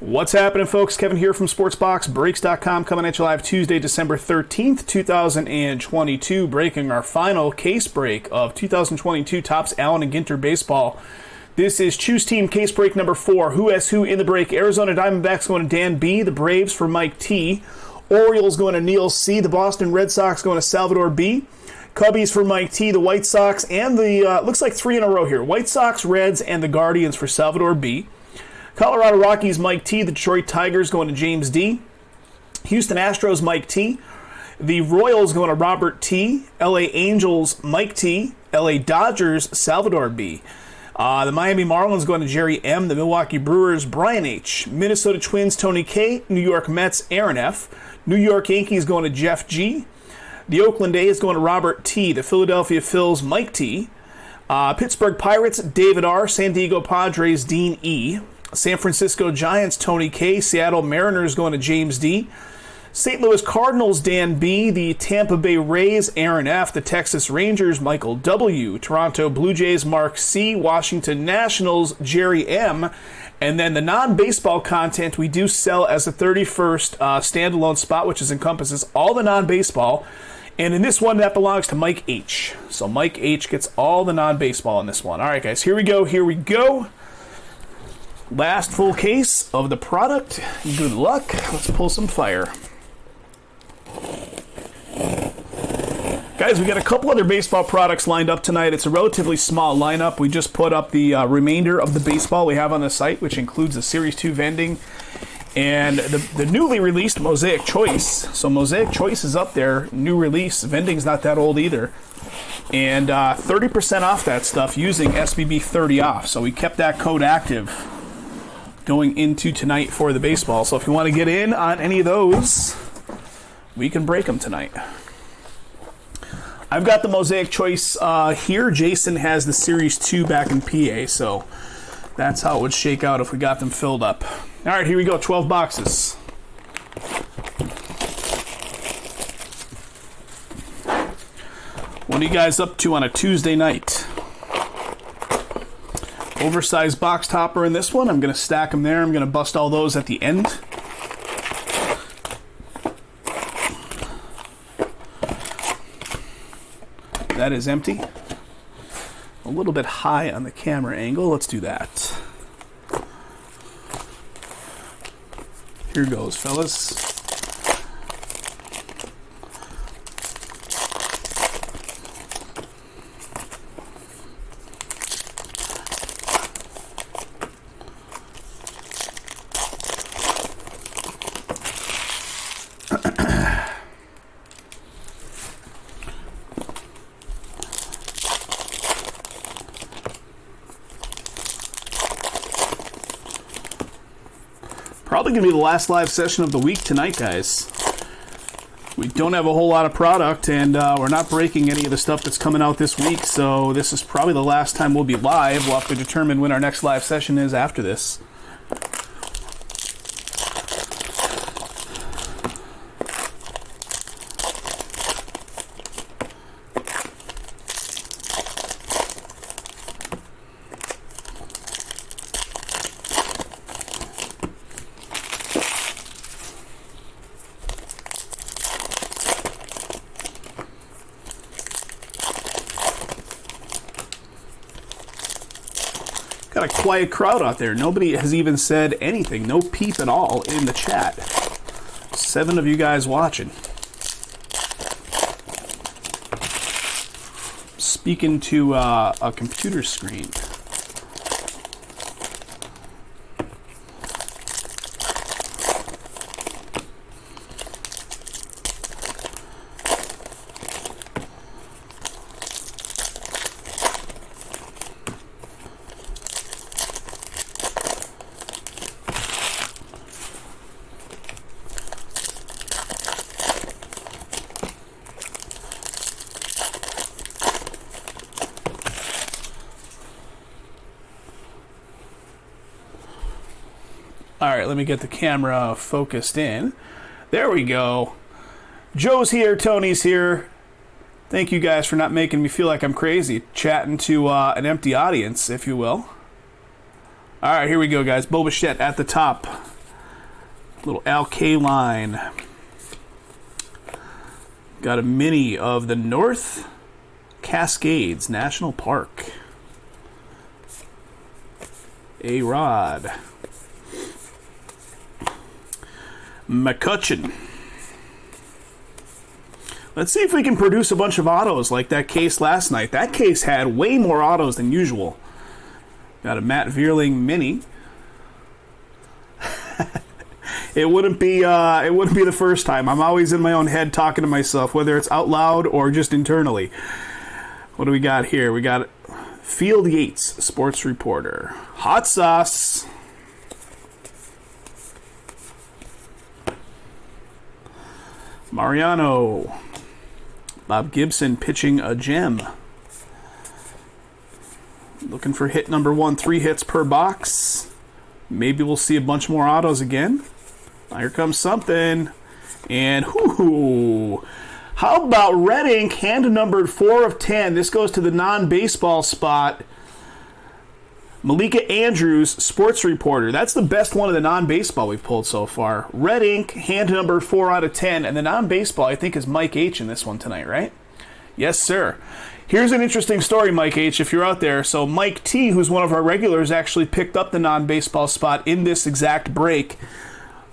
What's happening, folks? Kevin here from SportsBoxBreaks.com, coming at you live Tuesday, December 13th, 2022, breaking our final case break of 2022 Topps Allen and Ginter Baseball. This is Choose Team case break number 4. Who has who in the break? Arizona Diamondbacks going to Dan B. The Braves for Mike T. Orioles going to Neil C. The Boston Red Sox going to Salvador B. Cubbies for Mike T. The White Sox and the, looks like 3 in a row here. White Sox, Reds, and the Guardians for Salvador B. Colorado Rockies, Mike T. The Detroit Tigers going to James D. Houston Astros, Mike T. The Royals going to Robert T. LA Angels, Mike T. LA Dodgers, Salvador B. The Miami Marlins going to Jerry M. The Milwaukee Brewers, Brian H. Minnesota Twins, Tony K. New York Mets, Aaron F. New York Yankees going to Jeff G. The Oakland A's going to Robert T. The Philadelphia Phils, Mike T. Pittsburgh Pirates, David R. San Diego Padres, Dean E. San Francisco Giants, Tony K. Seattle Mariners going to James D. St. Louis Cardinals, Dan B. The Tampa Bay Rays, Aaron F. The Texas Rangers, Michael W. Toronto Blue Jays, Mark C. Washington Nationals, Jerry M. And then the non-baseball content we do sell as a 31st standalone spot, which encompasses all the non-baseball. And in this one, that belongs to Mike H. So Mike H gets all the non-baseball in this one. All right, guys, here we go. Last full case of the product. Good luck. Let's pull some fire. Guys, we got a couple other baseball products lined up tonight. It's a relatively small lineup. We just put up the remainder of the baseball we have on the site, which includes the Series 2 vending and the newly released Mosaic Choice. So Mosaic Choice is up there. New release. Vending's not that old either. And 30% off that stuff using SBB30 off. So we kept that code active going into tonight for the baseball. So if you want to get in on any of those, we can break them tonight. I've got the Mosaic Choice here. Jason has the Series 2 back in PA, so that's how it would shake out if we got them filled up. All right, here we go, 12 boxes. What are you guys up to on a Tuesday night? Oversized box topper in this one. I'm going to stack them there. I'm going to bust all those at the end. That is empty. A little bit high on the camera angle. Let's do that. Here goes, fellas. Probably going to be the last live session of the week tonight, guys. We don't have a whole lot of product, and we're not breaking any of the stuff that's coming out this week, so this is probably the last time we'll be live. We'll have to determine when our next live session is after this. Got a quiet crowd out there. Nobody has even said anything. No peep at all in the chat. 7 of you guys watching. Speaking to a computer screen. All right, let me get the camera focused in. There we go. Joe's here, Tony's here. Thank you guys for not making me feel like I'm crazy, chatting to an empty audience, if you will. All right, here we go, guys. Bo Bichette at the top. Little alkaline. Got a mini of the North Cascades National Park. A-Rod. McCutcheon. Let's see if we can produce a bunch of autos like that case last night. That case had way more autos than usual. Got a Matt Vierling mini. It wouldn't be the first time. I'm always in my own head talking to myself, whether it's out loud or just internally. What do we got here? We got Field Yates, sports reporter. Hot sauce. Mariano. Bob Gibson pitching a gem. Looking for hit number 1, 3 hits per box. Maybe we'll see a bunch more autos again. Here comes something. And whoo! How about red ink, hand numbered 4 of 10. This goes to the non-baseball spot. Malika Andrews, sports reporter. That's the best one of the non-baseball we've pulled so far. Red ink, hand number 4 out of 10. And the non-baseball, I think, is Mike H. in this one tonight, right? Yes, sir. Here's an interesting story, Mike H., if you're out there. So Mike T., who's one of our regulars, actually picked up the non-baseball spot in this exact break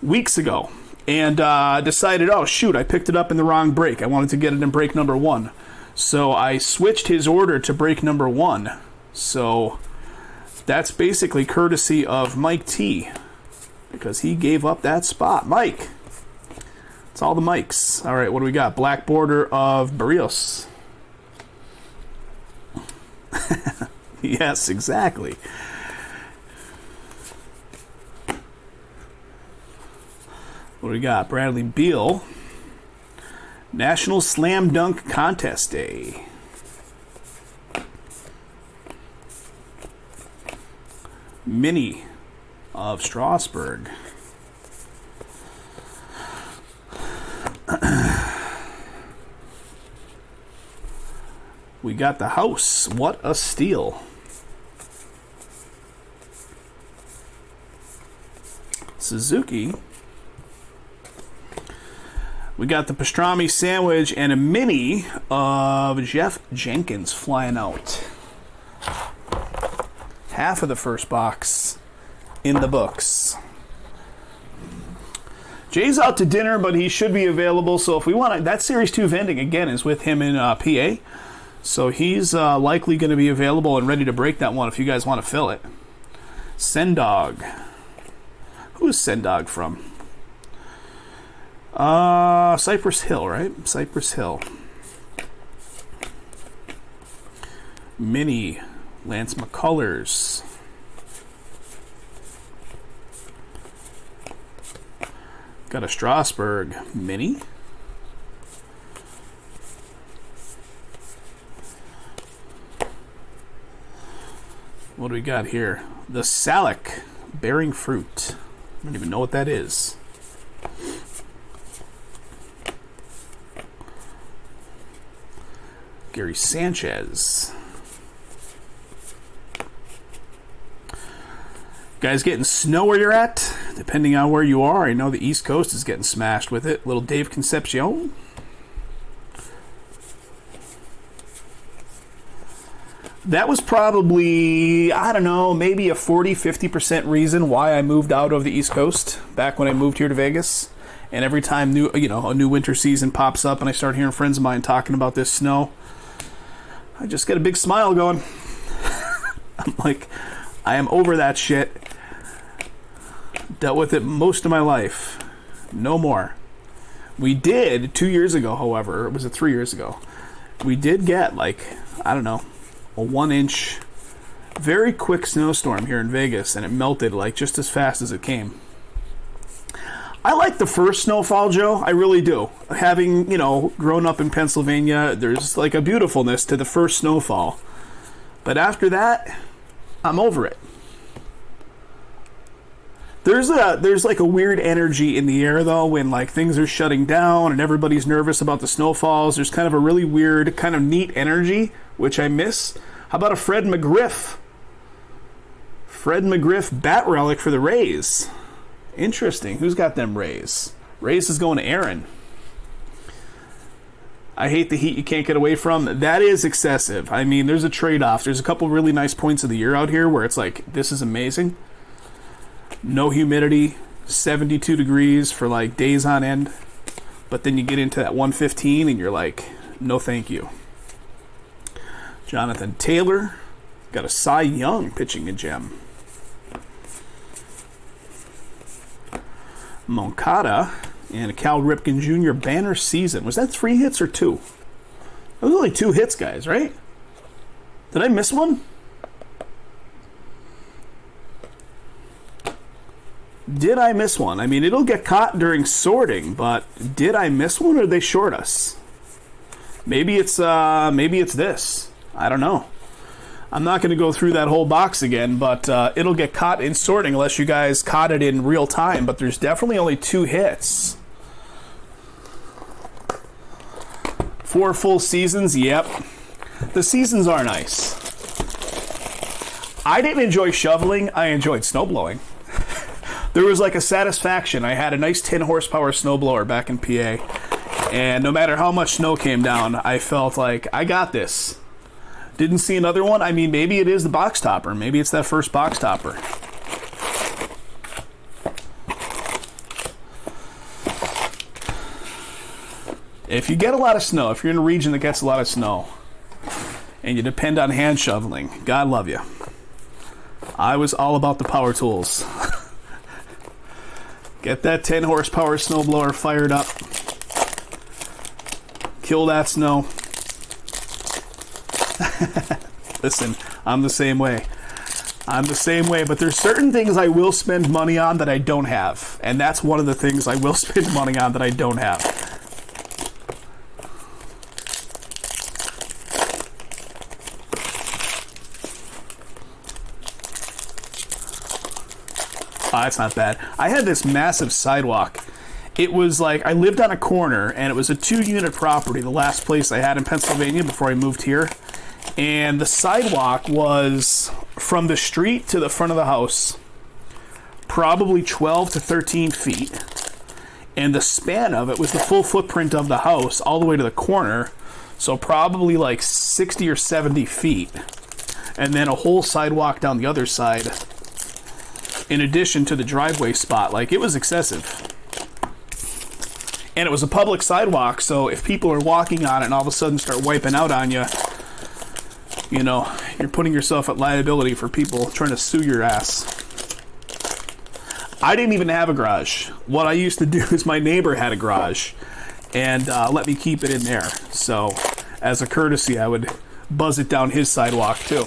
weeks ago. And decided, oh, shoot, I picked it up in the wrong break. I wanted to get it in break number 1. So I switched his order to break number 1. So that's basically courtesy of Mike T, because he gave up that spot. Mike. It's all the Mikes. All right, what do we got? Black border of Barrios. Yes, exactly. What do we got? Bradley Beal. National Slam Dunk Contest Day. Mini of Strasburg. We got the house. What a steal. Suzuki. We got the pastrami sandwich and a mini of Jeff Jenkins flying out. Half of the first box in the books. Jay's out to dinner, but he should be available. So if we want to, that Series 2 vending, again, is with him in PA. So he's likely going to be available and ready to break that one if you guys want to fill it. Sendog. Who's Sendog from? Cypress Hill, right? Cypress Hill. Mini, Lance McCullers. Got a Strasburg mini. What do we got here? The Salic bearing fruit. I don't even know what that is. Gary Sanchez. Guys getting snow where you're at? Depending on where you are, I know the East Coast is getting smashed with it. Little Dave Concepcion. That was probably, I don't know, maybe a 40-50% reason why I moved out of the East Coast back when I moved here to Vegas. And every time a new winter season pops up and I start hearing friends of mine talking about this snow, I just get a big smile going. I'm like, I am over that shit. Dealt with it most of my life. No more. We did 2 years ago, however, or was it 3 years ago? We did get I don't know, a 1-inch, very quick snowstorm here in Vegas, and it melted just as fast as it came. I like the first snowfall, Joe. I really do. Having, grown up in Pennsylvania, there's a beautifulness to the first snowfall. But after that, I'm over it. There's a weird energy in the air, though, when things are shutting down and everybody's nervous about the snowfalls. There's kind of a really weird, kind of neat energy, which I miss. How about a Fred McGriff? Fred McGriff bat relic for the Rays. Interesting. Who's got them Rays? Rays is going to Aaron. I hate the heat you can't get away from. That is excessive. I mean, there's a trade-off. There's a couple really nice points of the year out here where it's like, this is amazing. No humidity, 72 degrees for like days on end. But then you get into that 115 and you're like, no thank you. Jonathan Taylor. Got a Cy Young pitching a gem. Moncada and a Cal Ripken Jr. banner season. Was that 3 hits or 2? That was only 2 hits, guys, right? Did I miss one? Did I miss one? I mean, it'll get caught during sorting, but did I miss one or did they short us? Maybe it's this. I don't know. I'm not going to go through that whole box again, but it'll get caught in sorting unless you guys caught it in real time. But there's definitely only 2 hits. 4 full seasons, yep. The seasons are nice. I didn't enjoy shoveling, I enjoyed snowblowing. There was like a satisfaction. I had a nice 10 horsepower snowblower back in PA, and no matter how much snow came down, I felt like, I got this. Didn't see another one. I mean, maybe it is the box topper. Maybe it's that first box topper. If you get a lot of snow, if you're in a region that gets a lot of snow, and you depend on hand shoveling, God love you. I was all about the power tools. Get that 10 horsepower snowblower fired up. Kill that snow. Listen, I'm the same way. But there's certain things I will spend money on that I don't have. And that's one of the things I will spend money on that I don't have. It's not bad. I had this massive sidewalk. It was like, I lived on a corner, and it was a 2-unit property, the last place I had in Pennsylvania before I moved here. And the sidewalk was from the street to the front of the house, probably 12 to 13 feet. And the span of it was the full footprint of the house all the way to the corner, so probably like 60 or 70 feet. And then a whole sidewalk down the other side, in addition to the driveway spot. Like, it was excessive. And it was a public sidewalk, so if people are walking on it and all of a sudden start wiping out on you, you know, you're putting yourself at liability for people trying to sue your ass. I didn't even have a garage. What I used to do is my neighbor had a garage and let me keep it in there. So as a courtesy, I would buzz it down his sidewalk too.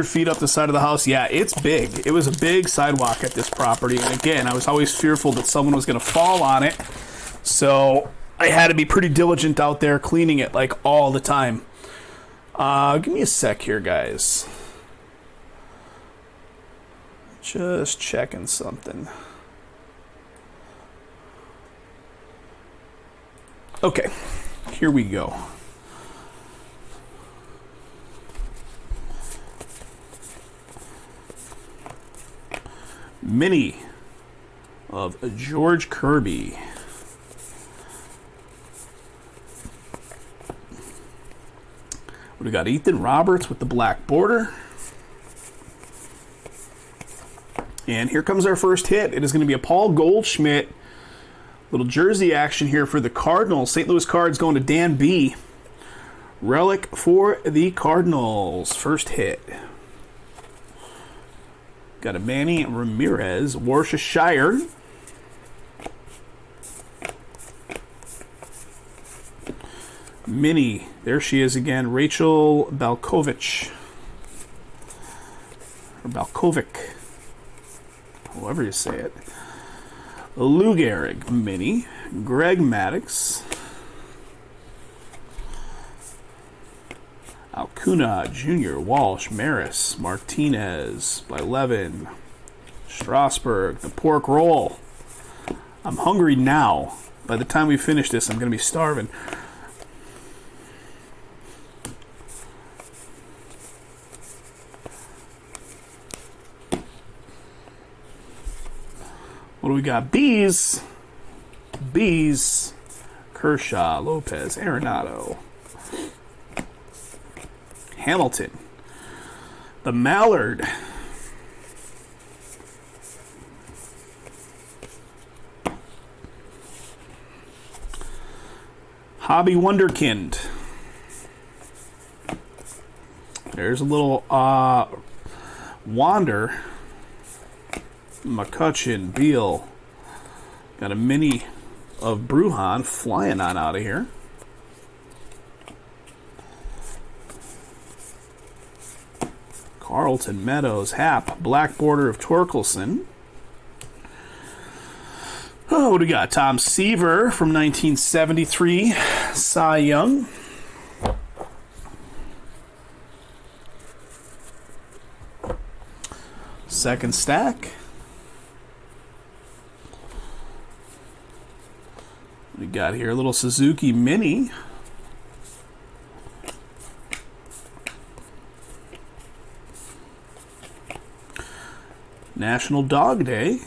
Feet up the side of the house. Yeah, it's big. It was a big sidewalk at this property. And again, I was always fearful that someone was going to fall on it. So I had to be pretty diligent out there cleaning it like all the time. Give me a sec here, guys. Just checking something. Okay, here we go. Mini of George Kirby. We got Ethan Roberts with the black border. And here comes our first hit. It is going to be a Paul Goldschmidt. Little jersey action here for the Cardinals. St. Louis Cards going to Dan B. Relic for the Cardinals. First hit. Got a Manny Ramirez, Worcestershire. Mini, there she is again, Rachel Balkovich. Or Balkovic, however you say it. Lou Gehrig, Mini. Greg Maddux. Alcuna Jr., Walsh, Maris, Martinez, Levin, Strasburg, the pork roll. I'm hungry now. By the time we finish this, I'm going to be starving. What do we got? Bees, Kershaw, Lopez, Arenado. Hamilton, the Mallard, Hobby Wonderkind. There's a little Wander, McCutcheon, Beal. Got a mini of Brujan flying on out of here. Carlton, Meadows, Happ, black border of Torkelson. Oh, what do we got? Tom Seaver from 1973, Cy Young. Second stack. What we got here? A little Suzuki Mini. National Dog Day.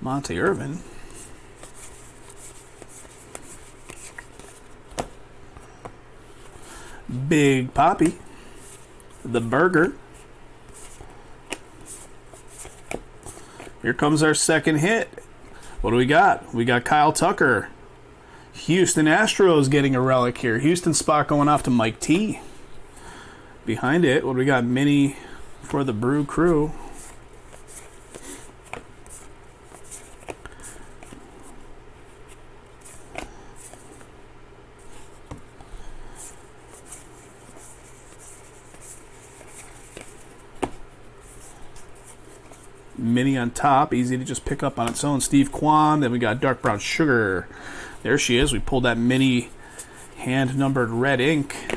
Monte Irvin. Big Poppy. The Burger. Here comes our second hit. What do we got? We got Kyle Tucker. Houston Astros getting a relic here. Houston spot going off to Mike T. Behind it, what do we got? Mini for the Brew Crew. Mini on top, easy to just pick up on its own. Steve Kwan. Then we got Dark Brown Sugar. There she is. We pulled that mini hand-numbered red ink.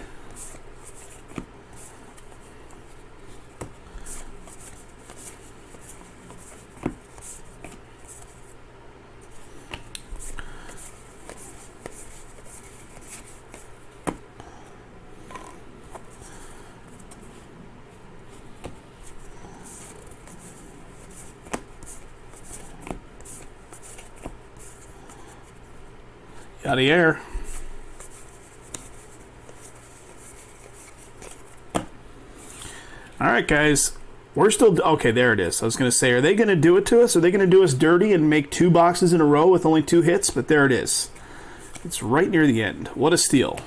Out of the air. All right, guys. We're still... Okay, there it is. I was going to say, are they going to do it to us? Are they going to do us dirty and make 2 boxes in a row with only 2 hits? But there it is. It's right near the end. What a steal.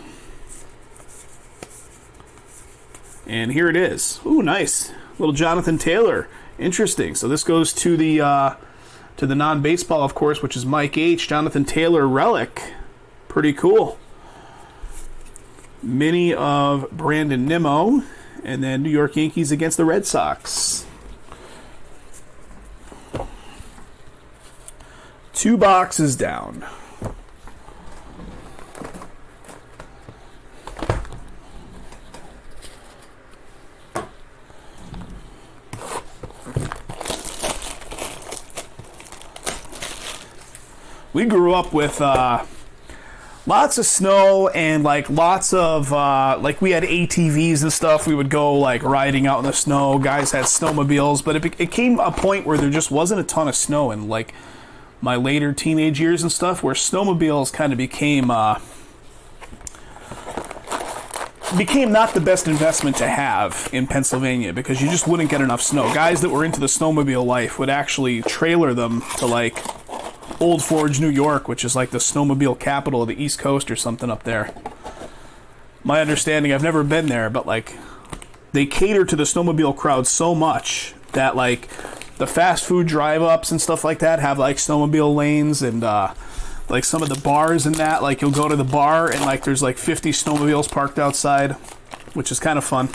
And here it is. Ooh, nice. Little Jonathan Taylor. Interesting. So this goes to the non-baseball, of course, which is Mike H. Jonathan Taylor relic. Pretty cool. Mini of Brandon Nimmo, and then New York Yankees against the Red Sox. 2 boxes down. We grew up with lots of snow and lots of we had ATVs and stuff. We would go riding out in the snow. Guys had snowmobiles, but it came a point where there just wasn't a ton of snow in my later teenage years and stuff, where snowmobiles kind of became not the best investment to have in Pennsylvania, because you just wouldn't get enough snow. Guys that were into the snowmobile life would actually trailer them to Old Forge, New York, which is the snowmobile capital of the East Coast or something up there. my understanding, I've never been there, but like they cater to the snowmobile crowd so much that like the fast food drive-ups and stuff like that have like snowmobile lanes, and like some of the bars and that, like you'll go to the bar and like there's like 50 snowmobiles parked outside, which is kind of fun.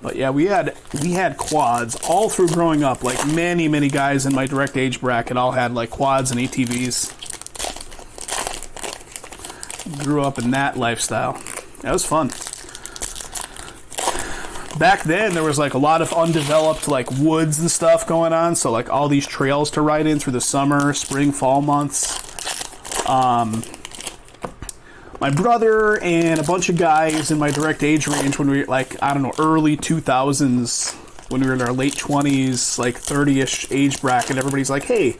But yeah, we had quads all through growing up. Like many guys in my direct age bracket all had like quads and ATVs. Grew up in that lifestyle. That was fun. Back then there was like a lot of undeveloped like woods and stuff going on, so like all these trails to ride in through the summer, spring, fall months. My brother and a bunch of guys in my direct age range when we were like, I don't know, early 2000s, when we were in our late 20s, like 30-ish age bracket, everybody's like, hey,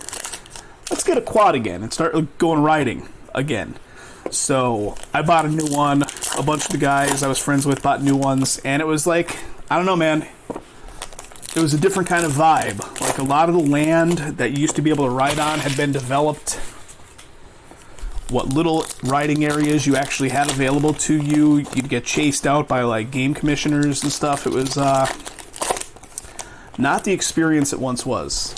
let's get a quad again and start going riding again. So I bought a new one. A bunch of the guys I was friends with bought new ones, and it was like, I don't know, man. It was a different kind of vibe. Like a lot of the land that you used to be able to ride on had been developed. What little riding areas you actually had available to you, you'd get chased out by like game commissioners and stuff. It was not the experience it once was.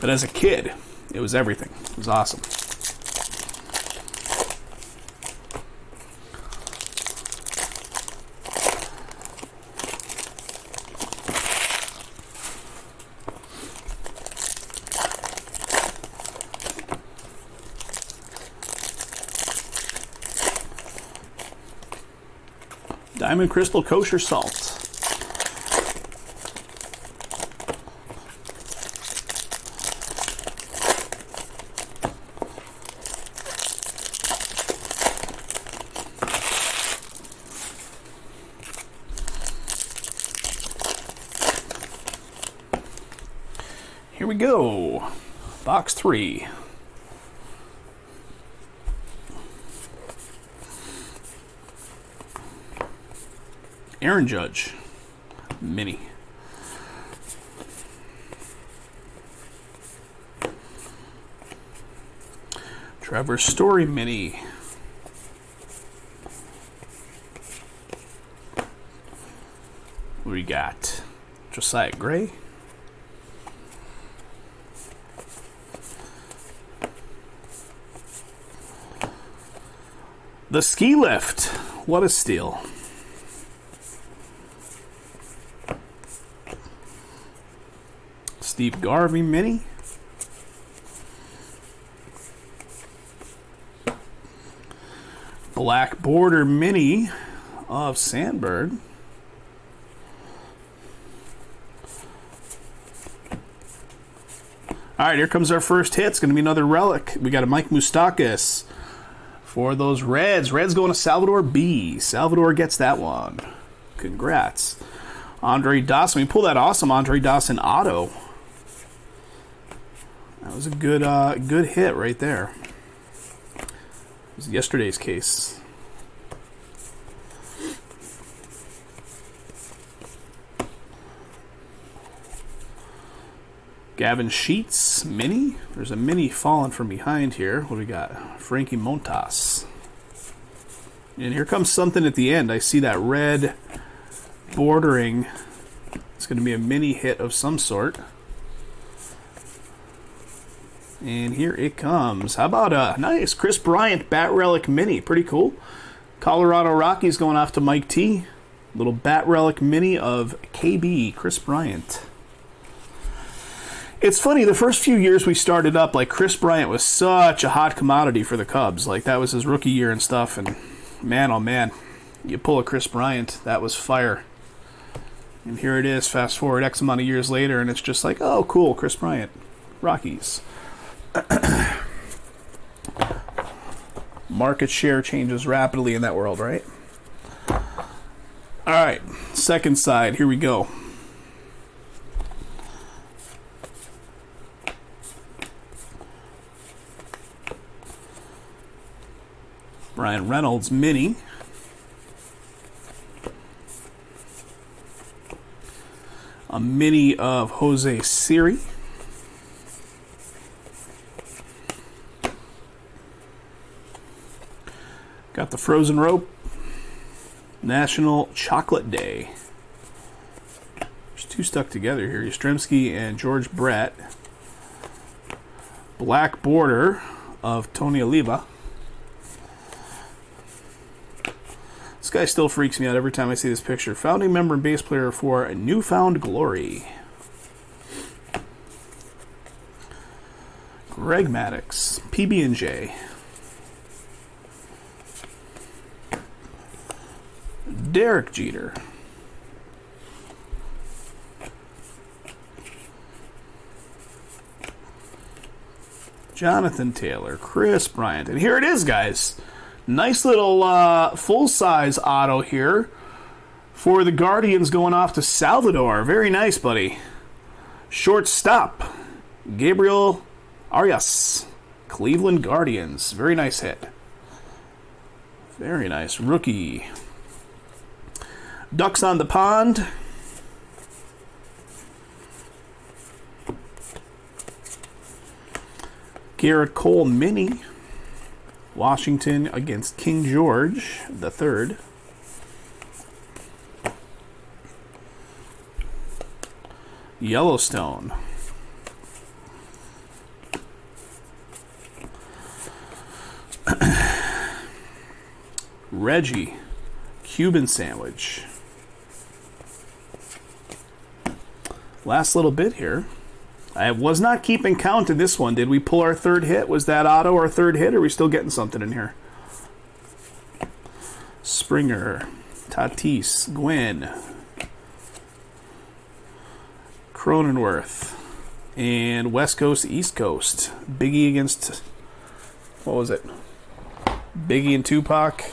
But as a kid, it was everything. It was awesome. Diamond Crystal Kosher Salt. Here we go. Box 3. Aaron Judge Mini. Trevor Story Mini. What do we got? Josiah Gray. The Ski Lift. What a steal. Steve Garvey Mini. Black Border Mini of Sandberg. All right, here comes our first hit. It's going to be another relic. We got a Mike Moustakas for those Reds. Reds going to Salvador B. Salvador gets that one. Congrats. Andre Dawson. We pulled that awesome Andre Dawson auto. That was a good hit right there. It was yesterday's case. Gavin Sheets Mini. There's a Mini falling from behind here. What do we got? Frankie Montas. And here comes something at the end. I see that red bordering. It's going to be a Mini hit of some sort. And here it comes. How about a nice Chris Bryant Bat Relic Mini? Pretty cool. Colorado Rockies going off to Mike T. Little Bat Relic Mini of KB, Chris Bryant. It's funny, the first few years we started up, like Chris Bryant was such a hot commodity for the Cubs. Like that was his rookie year and stuff. And man, oh man, you pull a Chris Bryant, that was fire. And here it is, fast forward X amount of years later, and it's just like, oh cool, Chris Bryant, Rockies. Market share changes rapidly in that world, right? All right, second side, here we go. Ryan Reynolds mini. A mini of Jose Siri. Got the Frozen Rope. National Chocolate Day. There's two stuck together here. Yastrzemski and George Brett. Black border of Tony Oliva. This guy still freaks me out every time I see this picture. Founding member and bass player for Newfound Glory. Greg Maddux, PB&J. Derek Jeter. Jonathan Taylor, Chris Bryant. And here it is, guys. Nice little full-size auto here for the Guardians going off to Salvador. Very nice, buddy. Shortstop, Gabriel Arias, Cleveland Guardians. Very nice hit. Very nice. Rookie. Ducks on the Pond. Garrett Cole mini. Washington against King George III. Yellowstone. Reggie, Cuban sandwich. Last little bit here. I was not keeping count in this one. Did we pull our third hit? Was that auto our third hit, or are we still getting something in here? Springer, Tatis, Gwynn, Cronenworth, and West Coast, East Coast. Biggie against, what was it? Biggie and Tupac.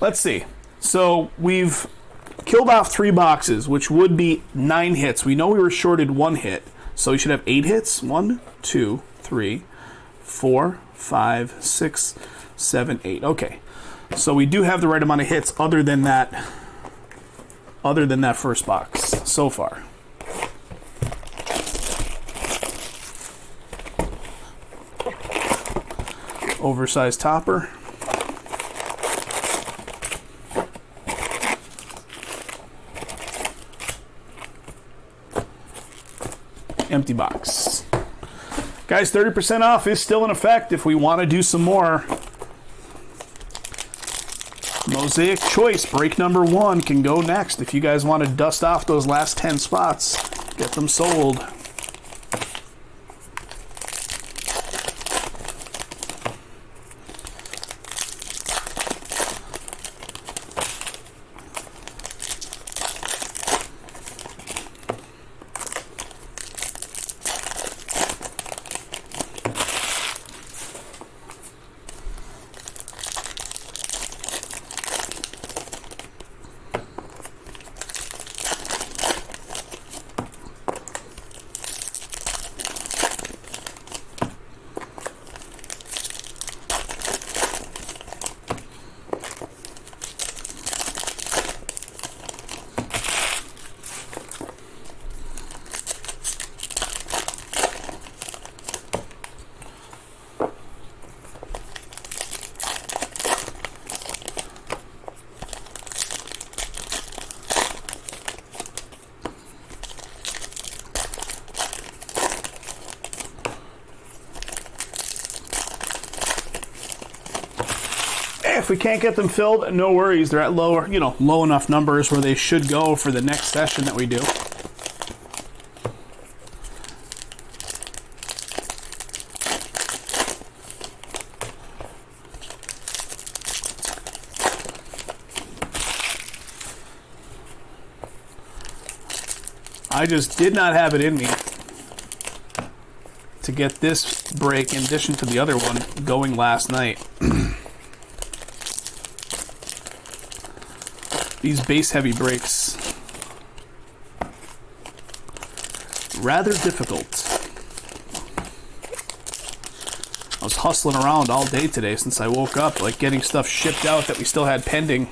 Let's see. So we've killed off 3 boxes, which would be 9 hits. We know we were shorted 1 hit, so we should have 8 hits. 1, 2, 3, 4, 5, 6, 7, 8. Okay, so we do have the right amount of hits other than that first box so far. Oversized topper. Empty box. Guys, 30% off is still in effect if we want to do some more. Mosaic Choice, break number 1 can go next. If you guys want to dust off those last 10 spots, get them sold. If we can't get them filled, no worries. They're at low enough numbers where they should go for the next session that we do. I just did not have it in me to get this break in addition to the other one going last night. These base heavy breaks, rather difficult. I was hustling around all day today since I woke up, like getting stuff shipped out that we still had pending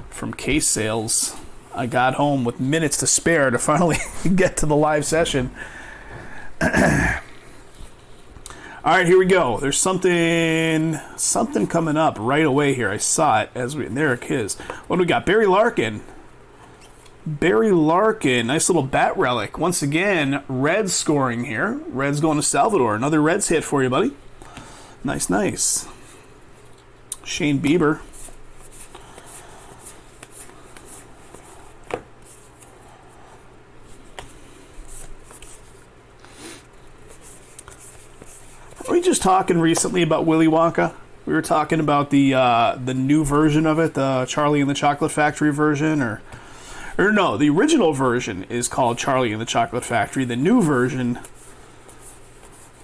from case sales. I got home with minutes to spare to finally get to the live session. All right, here we go. There's something coming up right away here. I saw it and there it is. What do we got? Barry Larkin. Nice little bat relic. Once again, Reds scoring here. Reds going to Salvador. Another Reds hit for you, buddy. Nice. Shane Bieber. Were we just talking recently about Willy Wonka? We were talking about the new version of it, the Charlie and the Chocolate Factory version, or no, the original version is called Charlie and the Chocolate Factory. The new version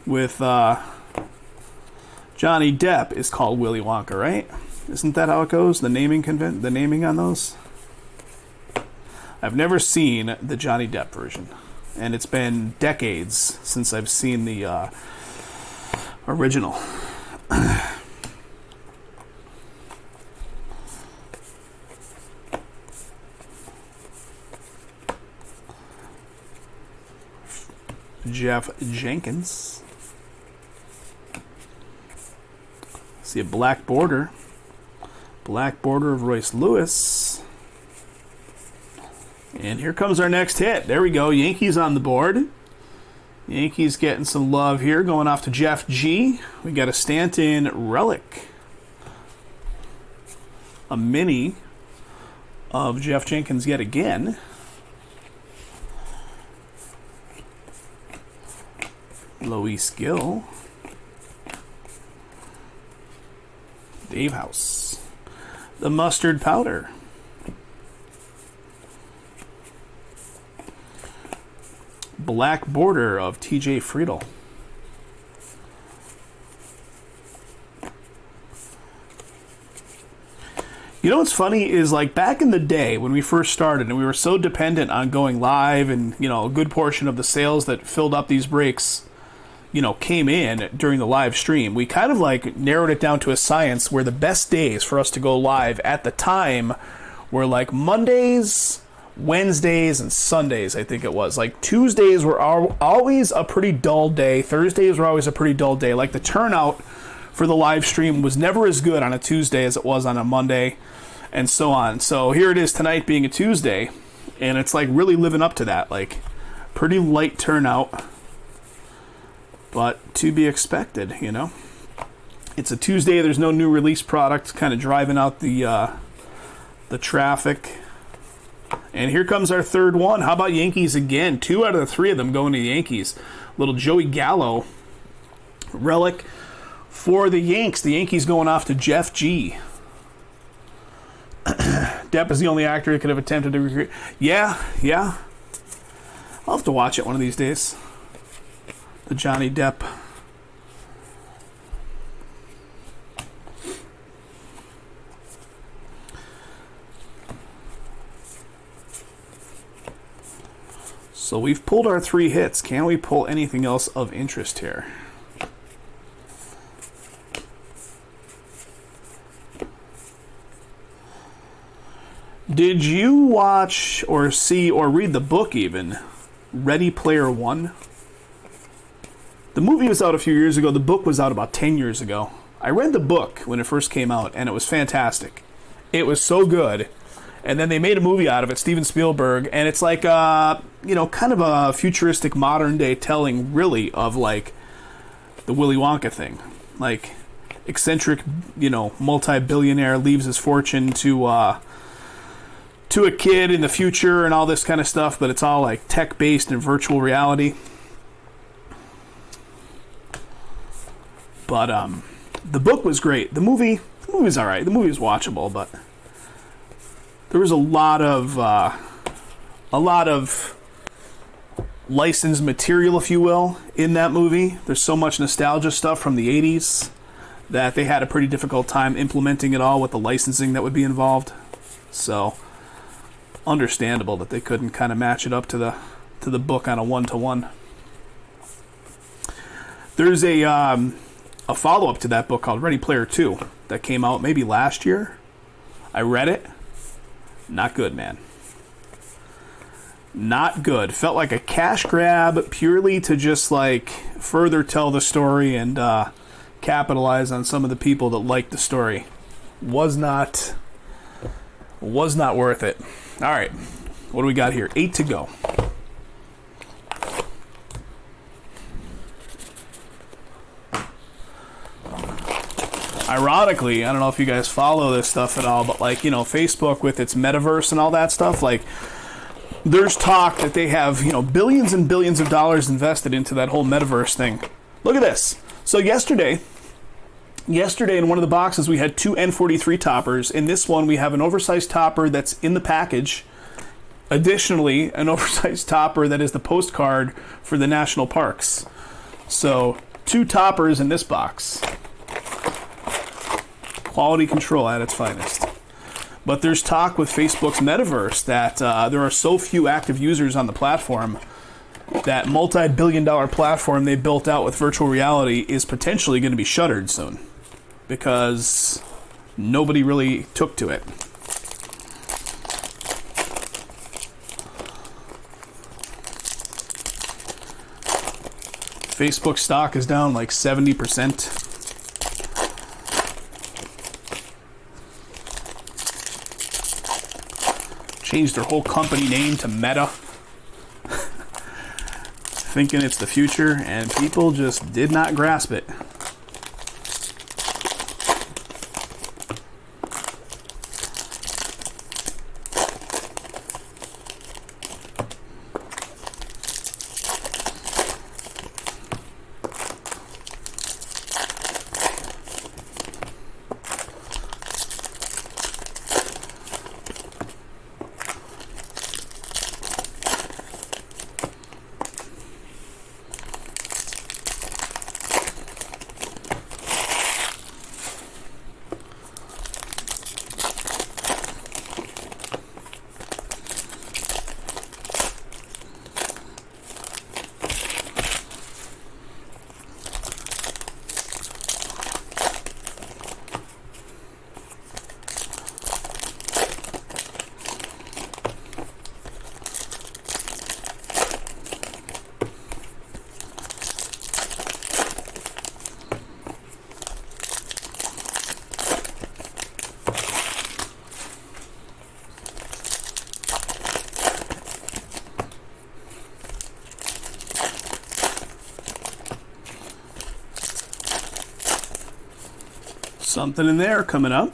with Johnny Depp is called Willy Wonka, right? Isn't that how it goes? The naming on those? I've never seen the Johnny Depp version, and it's been decades since I've seen the original. Jeff Jenkins. See a black border of Royce Lewis. And here comes our next hit. There we go. Yankees on the board. Yankees getting some love here, going off to Jeff G. We got a Stanton relic. A mini of Jeff Jenkins yet again. Luis Gill. Dave House. The mustard powder. Black border of TJ Friedel. You know what's funny is, like, back in the day when we first started and we were so dependent on going live, and, you know, a good portion of the sales that filled up these breaks, you know, came in during the live stream, we kind of like narrowed it down to a science where the best days for us to go live at the time were like Mondays, Wednesdays, and Sundays. I think it was like Tuesdays were always a pretty dull day. Thursdays were always a pretty dull day. Like the turnout for the live stream was never as good on a Tuesday as it was on a Monday, and so on. So here it is tonight being a Tuesday, and it's like really living up to that. Like pretty light turnout, but to be expected, you know. It's a Tuesday. There's no new release product, kind of driving out the traffic. And here comes our third one. How about Yankees again? 2 out of the 3 of them going to the Yankees. Little Joey Gallo relic for the Yanks. The Yankees going off to Jeff G. Depp is the only actor who could have attempted to recreate. Yeah. I'll have to watch it one of these days. The Johnny Depp. So we've pulled our 3 hits. Can we pull anything else of interest here? Did you watch or see or read the book even? Ready Player One? The movie was out a few years ago. The book was out about 10 years ago. I read the book when it first came out, and it was fantastic. It was so good. And then they made a movie out of it, Steven Spielberg, and it's like, kind of a futuristic modern-day telling, really, of, like, the Willy Wonka thing. Like, eccentric, multi-billionaire leaves his fortune to a kid in the future and all this kind of stuff, but it's all, like, tech-based and virtual reality. But the book was great. The movie's all right. The movie was watchable, but there was a lot of licensed material, if you will, in that movie. There's so much nostalgia stuff from the 80s that they had a pretty difficult time implementing it all with the licensing that would be involved. So understandable that they couldn't kind of match it up to the book on a 1-to-1. There's a a follow-up to that book called Ready Player 2 that came out maybe last year. I read it. Not good, man. Not good. Felt like a cash grab purely to just like further tell the story and capitalize on some of the people that liked the story. Was not worth it. All right. What do we got here? 8 to go. Ironically, I don't know if you guys follow this stuff at all, but like, you know, Facebook with its metaverse and all that stuff, like there's talk that they have, you know, billions and billions of dollars invested into that whole metaverse thing. Look at this. So yesterday in one of the boxes we had 2 N43 toppers. In this one we have an oversized topper that's in the package. Additionally, an oversized topper that is the postcard for the national parks. So 2 toppers in this box. Quality control at its finest. But there's talk with Facebook's metaverse that there are so few active users on the platform that multi-billion-dollar platform they built out with virtual reality is potentially going to be shuttered soon because nobody really took to it. Facebook stock is down like 70%. Changed their whole company name to Meta. Thinking it's the future, and people just did not grasp it. Something in there coming up.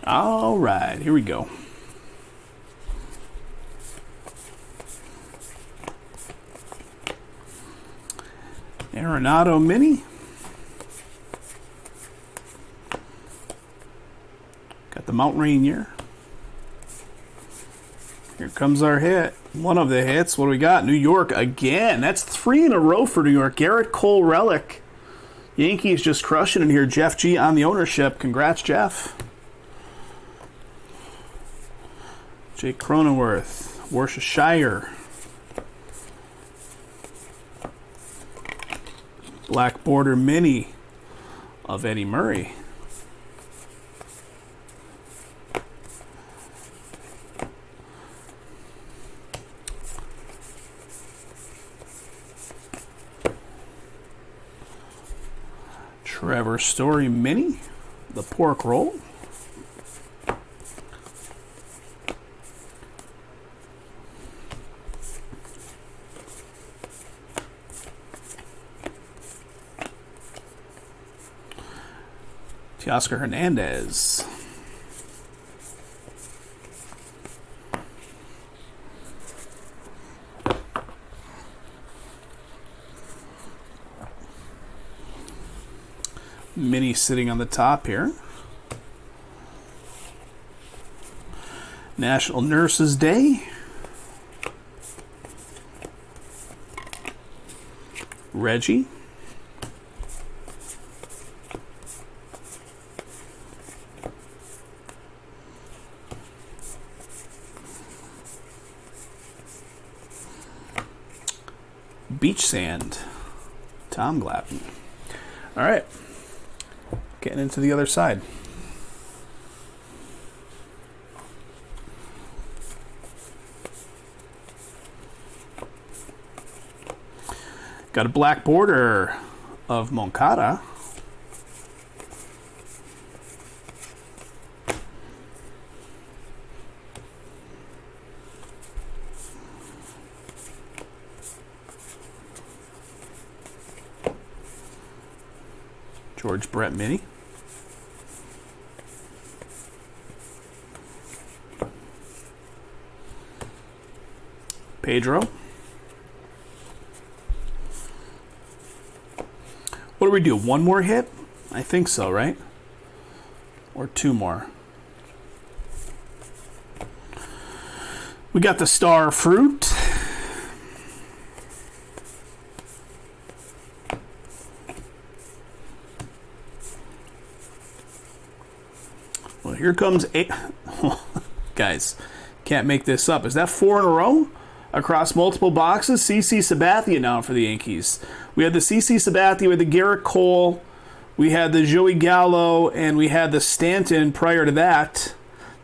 All right, here we go. Arenado Mini. Got the Mount Rainier. Here comes our hit. One of the hits. What do we got? New York again. That's 3 in a row for New York. Garrett Cole relic. Yankees just crushing it here. Jeff G on the ownership. Congrats, Jeff. Jake Cronenworth. Worcestershire. Black Border Mini of Eddie Murray. Trevor Story Mini, the pork roll. Teoscar Hernandez. Mini sitting on the top here. National Nurses Day. Reggie. beach sand. Tom Glavine. All right. Getting into the other side. Got a black border of Moncada. George Brett Mini. Pedro. What do we do? One more hit? I think so, right? Or two more. We got the Star Fruit. Well, here comes eight. Guys, can't make this up. Is that 4 in a row across multiple boxes? CC Sabathia now for the Yankees. We had the CC Sabathia with the Garrett Cole. We had the Joey Gallo, and we had the Stanton prior to that.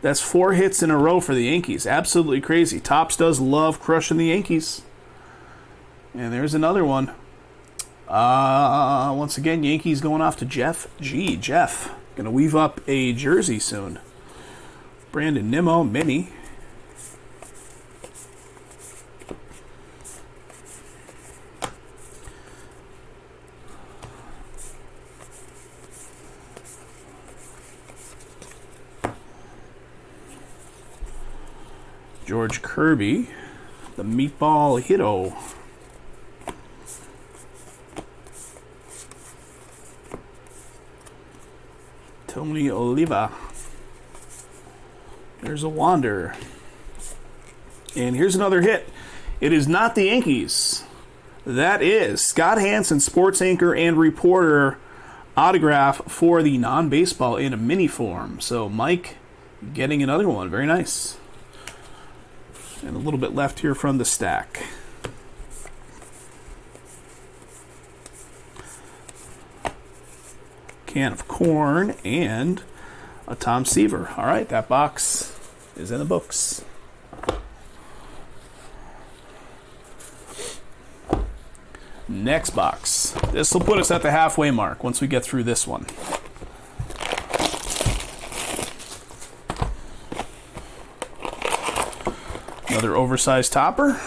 That's 4 hits in a row for the Yankees. Absolutely crazy. Topps does love crushing the Yankees. And there's another one. Once again, Yankees going off to Jeff G. Jeff, going to weave up a jersey soon. Brandon Nimmo, Mini. George Kirby, the Meatball Hito. Tony Oliva. There's a Wander. And here's another hit. It is not the Yankees. That is Scott Hansen, sports anchor and reporter, autograph for the non-baseball in a mini form. So Mike getting another one. Very nice. And a little bit left here from the stack. Can of corn and a Tom Seaver. All right, that box is in the books. Next box. This will put us at the halfway mark once we get through this one. Another oversized topper.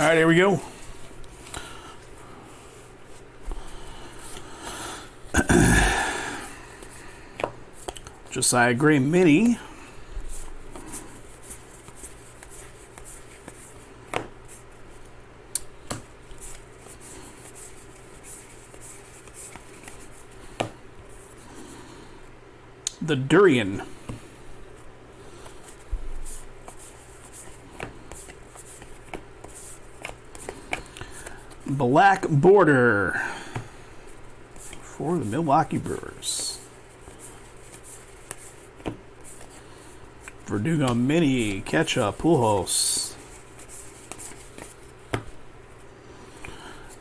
right, here we go. Josiah Gray Mini. The Durian. Black border for the Milwaukee Brewers. Verdugo Mini, Ketchup, Pujols.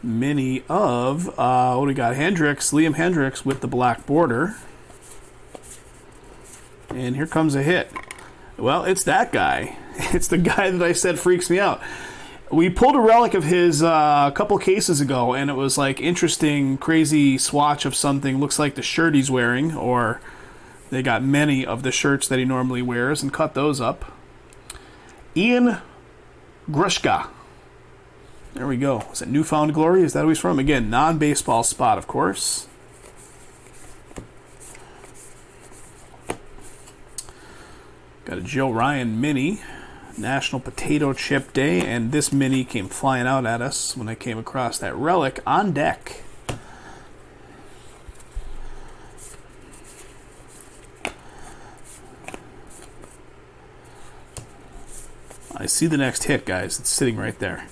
Mini of, what do we got? Hendricks, Liam Hendricks with the black border. And here comes a hit. Well, it's that guy. It's the guy that I said freaks me out. We pulled a relic of his a couple cases ago, and it was like interesting, crazy swatch of something. Looks like the shirt he's wearing, or they got many of the shirts that he normally wears and cut those up. Ian Grushka. There we go. Is it Newfound Glory? Is that who he's from? Again, non-baseball spot, of course. Got a Joe Ryan Mini. National Potato Chip Day, and this mini came flying out at us when I came across that relic on deck. I see the next hit, guys. It's sitting right there.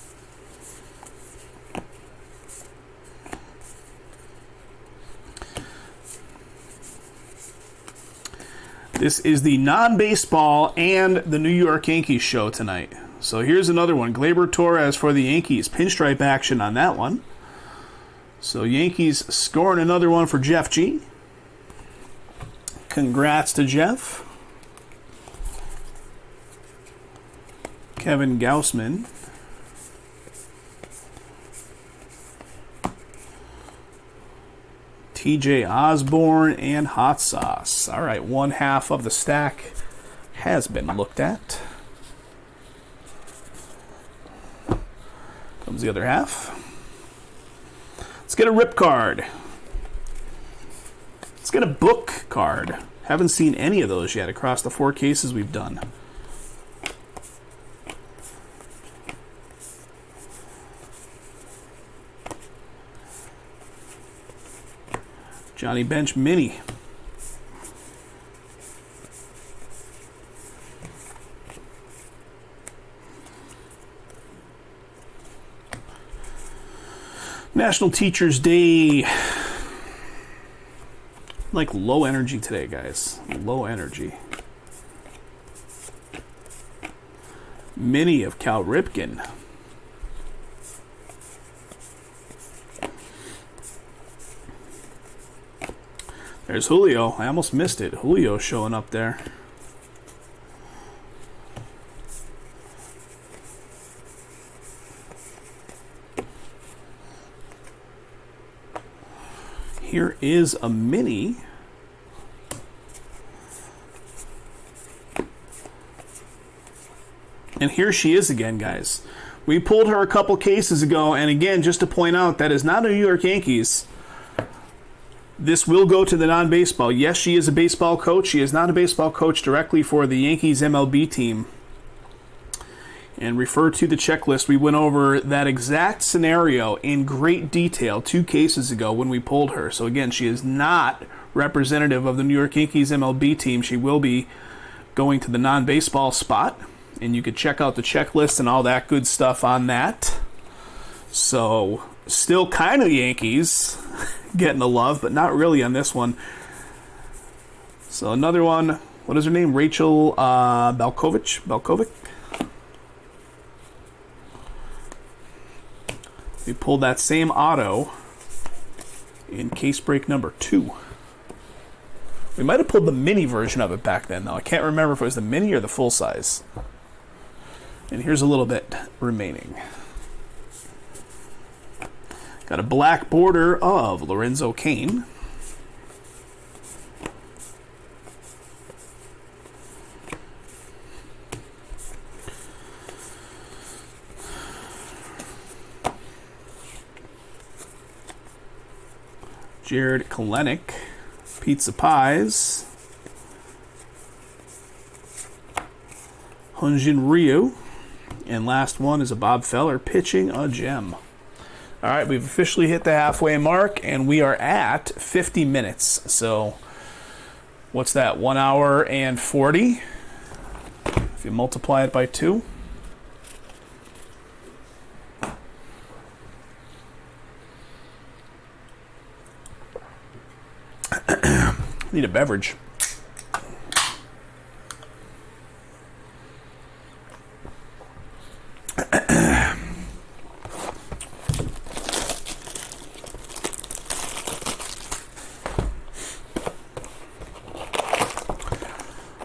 This is the non-baseball and the New York Yankees show tonight. So here's another one. Gleyber Torres for the Yankees. Pinstripe action on that one. So Yankees scoring another one for Jeff G. Congrats to Jeff. Kevin Gausman. TJ Osborne and Hot Sauce. All right, one half of the stack has been looked at. Comes the other half. Let's get a rip card. Let's get a book card. Haven't seen any of those yet across the 4 cases we've done. Johnny Bench Mini. National Teachers Day. Like low energy today, guys. Low energy. Mini of Cal Ripken. There's Julio. I almost missed it. Julio showing up there. Here is a mini. And here she is again, guys. We pulled her a couple cases ago, and again, just to point out, that is not a New York Yankees. This will go to the non-baseball. Yes, she is a baseball coach. She is not a baseball coach directly for the Yankees MLB team. And refer to the checklist. We went over that exact scenario in great detail 2 cases ago when we pulled her. So again, she is not representative of the New York Yankees MLB team. She will be going to the non-baseball spot. And you could check out the checklist and all that good stuff on that. So still kind of Yankees getting the love, but not really on this one. So another one, what is her name? Rachel Belkovic. We pulled that same auto in case break number 2. We might have pulled the mini version of it back then, though. I can't remember if it was the mini or the full size. And here's a little bit remaining. Got a black border of Lorenzo Cain. Jared Kalenic, Pizza Pies, Hyunjin Ryu, and last one is a Bob Feller pitching a gem. All right, we've officially hit the halfway mark, and we are at 50 minutes. So what's that, 1 hour and 40? If you multiply it by 2. Need a beverage.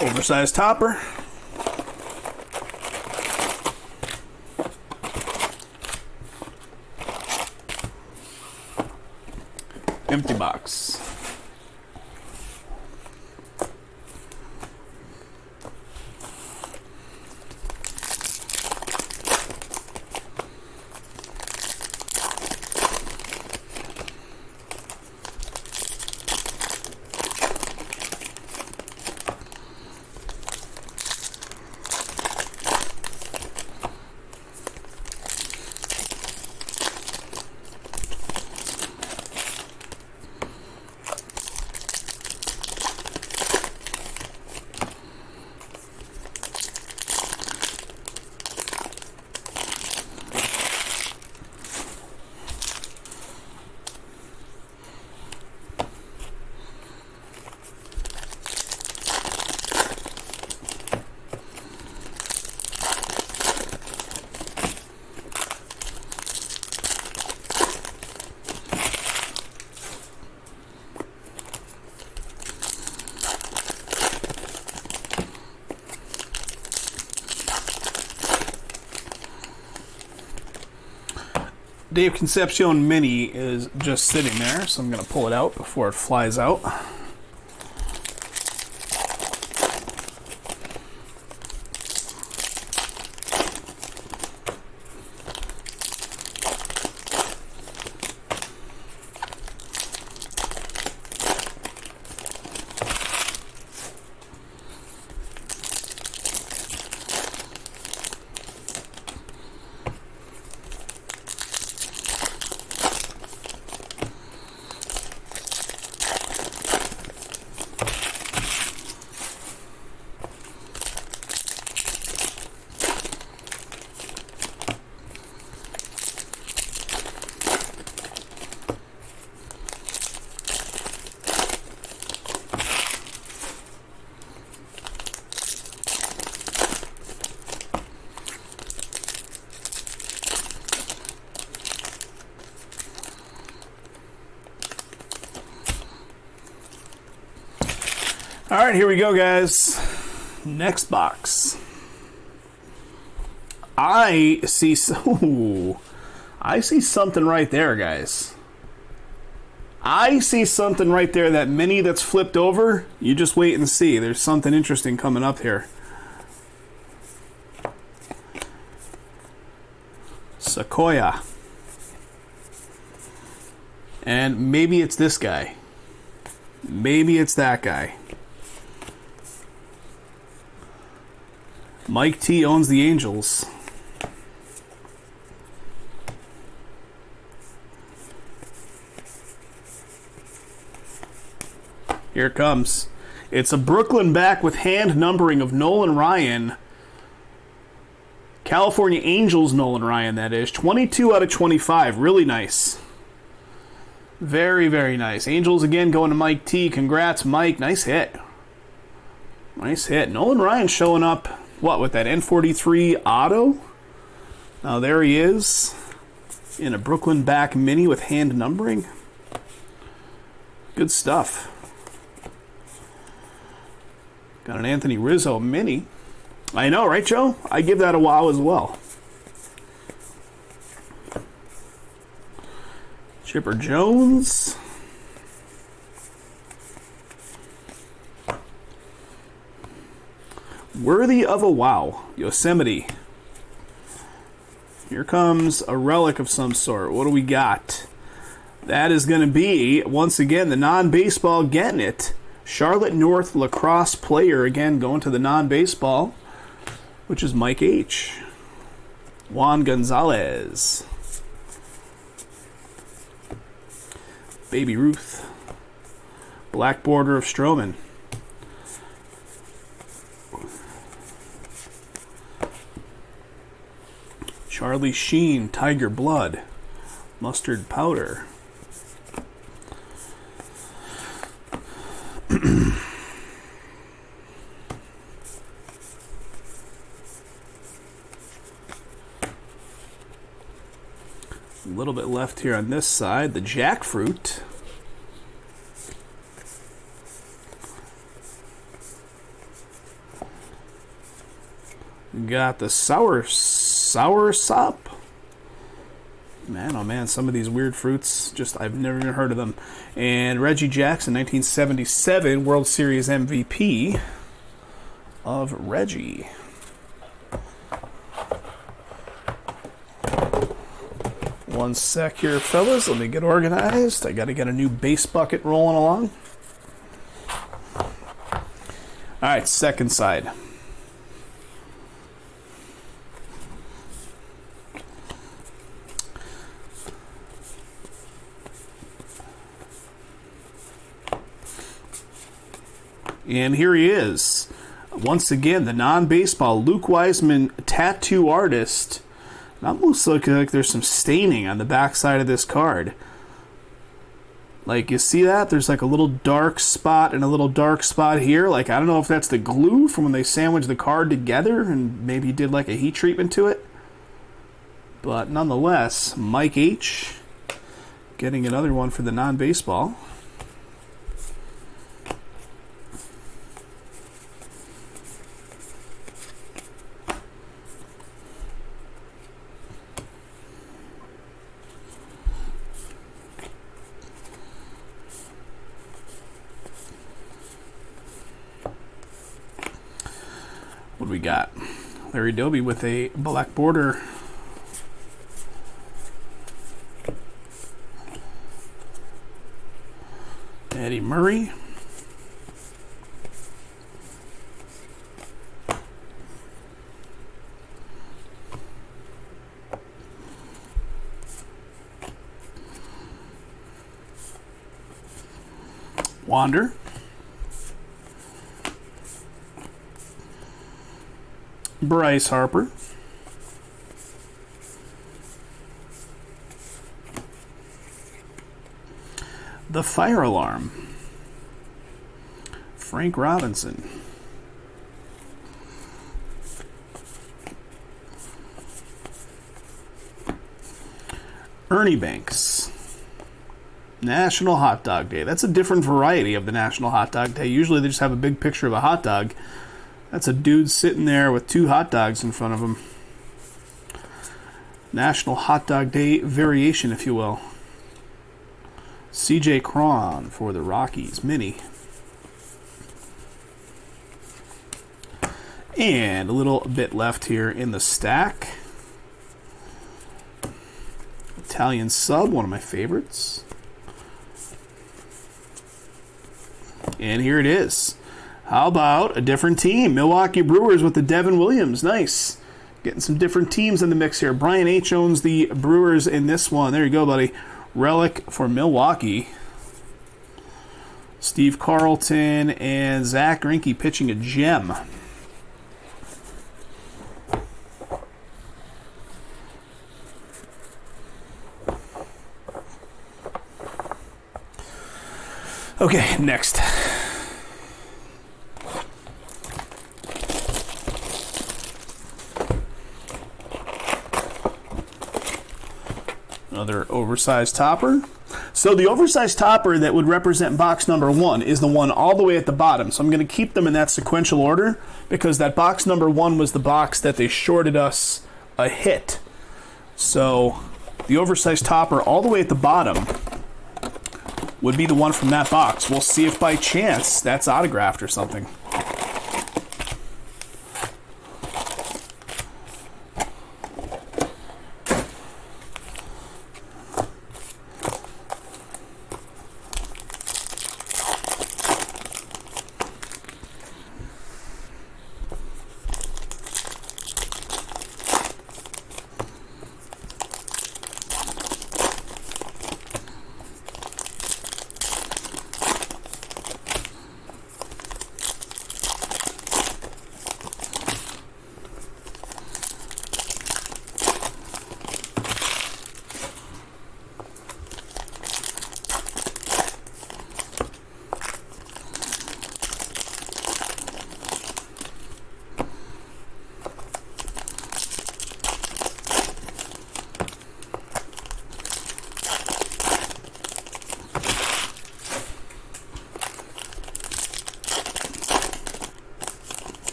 Oversized topper. Empty box. Dave Concepcion Mini is just sitting there, so I'm going to pull it out before it flies out. All right, here we go, guys. Next box. I see something right there, guys. I see something right there, that mini that's flipped over. You just wait and see. There's something interesting coming up here. Sequoia. And maybe it's this guy. Maybe it's that guy. Mike T owns the Angels. Here it comes. It's a Brooklyn back with hand numbering of Nolan Ryan. California Angels Nolan Ryan, that is. 22 out of 25. Really nice. Very, very nice. Angels again going to Mike T. Congrats, Mike. Nice hit. Nice hit. Nolan Ryan showing up, what, with that N43 auto? Now there he is in a Brooklyn back mini with hand numbering. Good stuff. Got an Anthony Rizzo mini. I know, right, Joe? I give that a wow as well. Chipper Jones. Worthy of a wow. Yosemite. Here comes a relic of some sort. What do we got? That is going to be, once again, the non-baseball getting it. Charlotte North lacrosse player, again, going to the non-baseball, which is Mike H. Juan Gonzalez. Baby Ruth. Black border of Stroman. Charlie Sheen, Tiger Blood. Mustard Powder. A little bit left here on this side. The jackfruit. Got the sour sop. Man, oh man, some of these weird fruits, just I've never even heard of them. And Reggie Jackson, 1977 World Series MVP of Reggie. One sec here, fellas. Let me get organized. I got to get a new base bucket rolling along. All right, second side. And here he is. Once again, the non-baseball Luke Wiseman tattoo artist. It almost looks like there's some staining on the backside of this card. Like, you see that? There's like a little dark spot and a little dark spot here. Like, I don't know if that's the glue from when they sandwiched the card together and maybe did like a heat treatment to it. But nonetheless, Mike H. getting another one for the non-baseball. What do we got? Larry Doby with a black border. Eddie Murray. Wander. Bryce Harper. The Fire Alarm. Frank Robinson. Ernie Banks. National Hot Dog Day. That's a different variety of the National Hot Dog Day. Usually they just have a big picture of a hot dog. That's a dude sitting there with two hot dogs in front of him. National Hot Dog Day variation, if you will. C.J. Cron for the Rockies mini. And a little bit left here in the stack. Italian Sub, one of my favorites. And here it is. How about a different team? Milwaukee Brewers with the Devin Williams. Nice. Getting some different teams in the mix here. Brian H. owns the Brewers in this one. There you go, buddy. Relic for Milwaukee. Steve Carlton and Zach Greinke pitching a gem. Okay, next. Another oversized topper. So the oversized topper that would represent box number 1 is the one all the way at the bottom. So I'm going to keep them in that sequential order because that box number 1 was the box that they shorted us a hit. So the oversized topper all the way at the bottom would be the one from that box. We'll see if by chance that's autographed or something.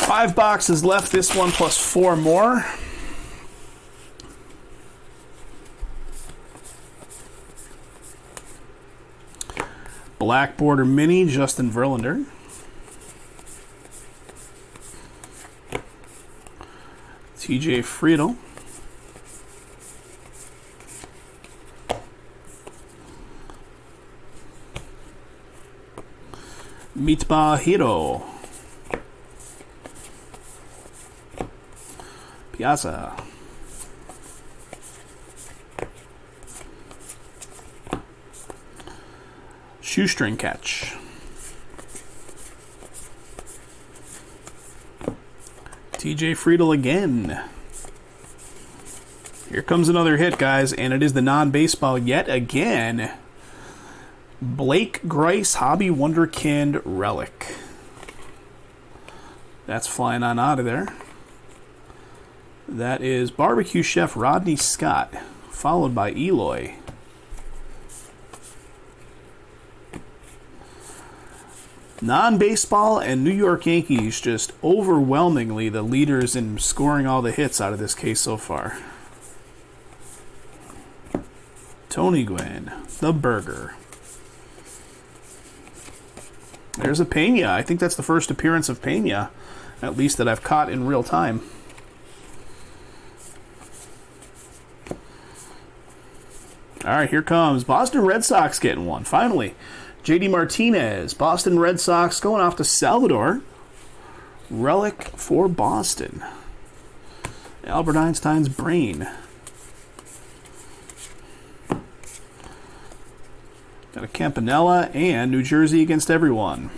5 boxes left. This one plus 4 more. Black border mini, Justin Verlander. TJ Friedel. Mitba Hiro. Piazza. Shoestring catch. TJ Friedel again. Here comes another hit, guys, and it is the non-baseball yet again. Blake Grice Hobby Wonderkind Relic. That's flying on out of there. That is Barbecue Chef Rodney Scott, followed by Eloy. Non-baseball and New York Yankees just overwhelmingly the leaders in scoring all the hits out of this case so far. Tony Gwynn, the Burger. There's a Pena. I think that's the first appearance of Pena, at least that I've caught in real time. All right, here comes Boston Red Sox getting one. Finally, JD Martinez, Boston Red Sox going off to Salvador. Relic for Boston. Albert Einstein's brain. Got a Campanella and New Jersey against everyone.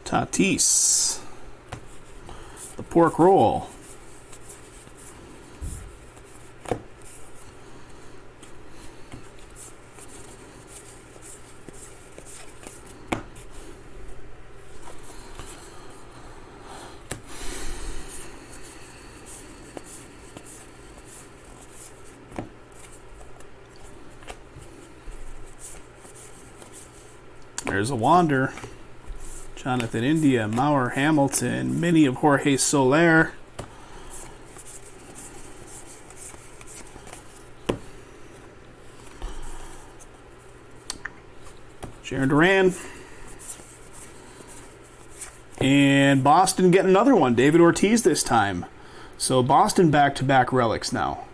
Tatis. The pork roll. There's a Wander. Jonathan India, Mauer Hamilton, mini of Jorge Soler. Jaron Duran. And Boston getting another one. David Ortiz this time. So Boston back-to-back relics now.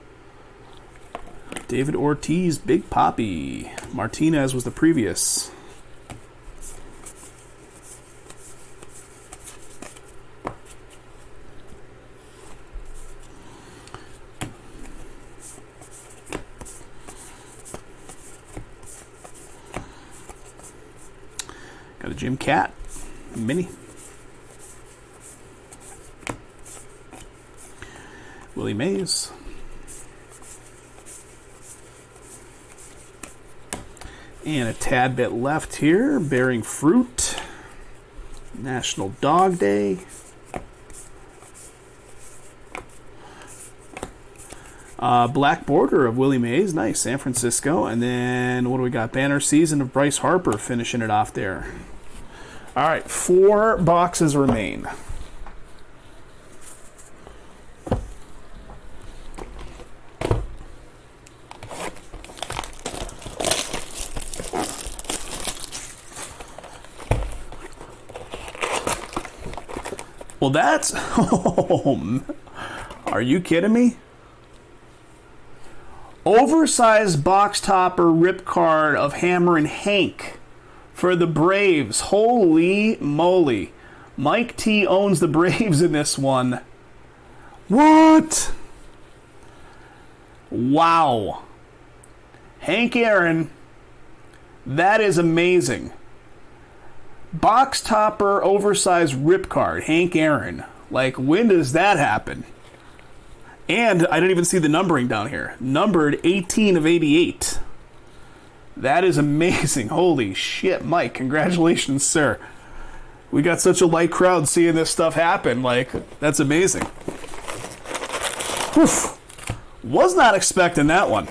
David Ortiz, Big Papi. Martinez was the previous. Got a Jim Cat mini. Willie Mays. And a tad bit left here. Bearing Fruit. National Dog Day. Black border of Willie Mays. Nice. San Francisco. And then what do we got? Banner season of Bryce Harper finishing it off there. All right. 4 boxes remain. Well, that's... Are you kidding me? Oversized box topper rip card of Hammer and Hank for the Braves. Holy moly. Mike T owns the Braves in this one. What? Wow. Hank Aaron. That is amazing. Box topper oversized rip card. Hank Aaron. Like, when does that happen? And I didn't even see the numbering down here. Numbered 18 of 88. That is amazing. Holy shit, Mike. Congratulations, sir. We got such a light crowd seeing this stuff happen. Like, that's amazing. Oof. Was not expecting that one.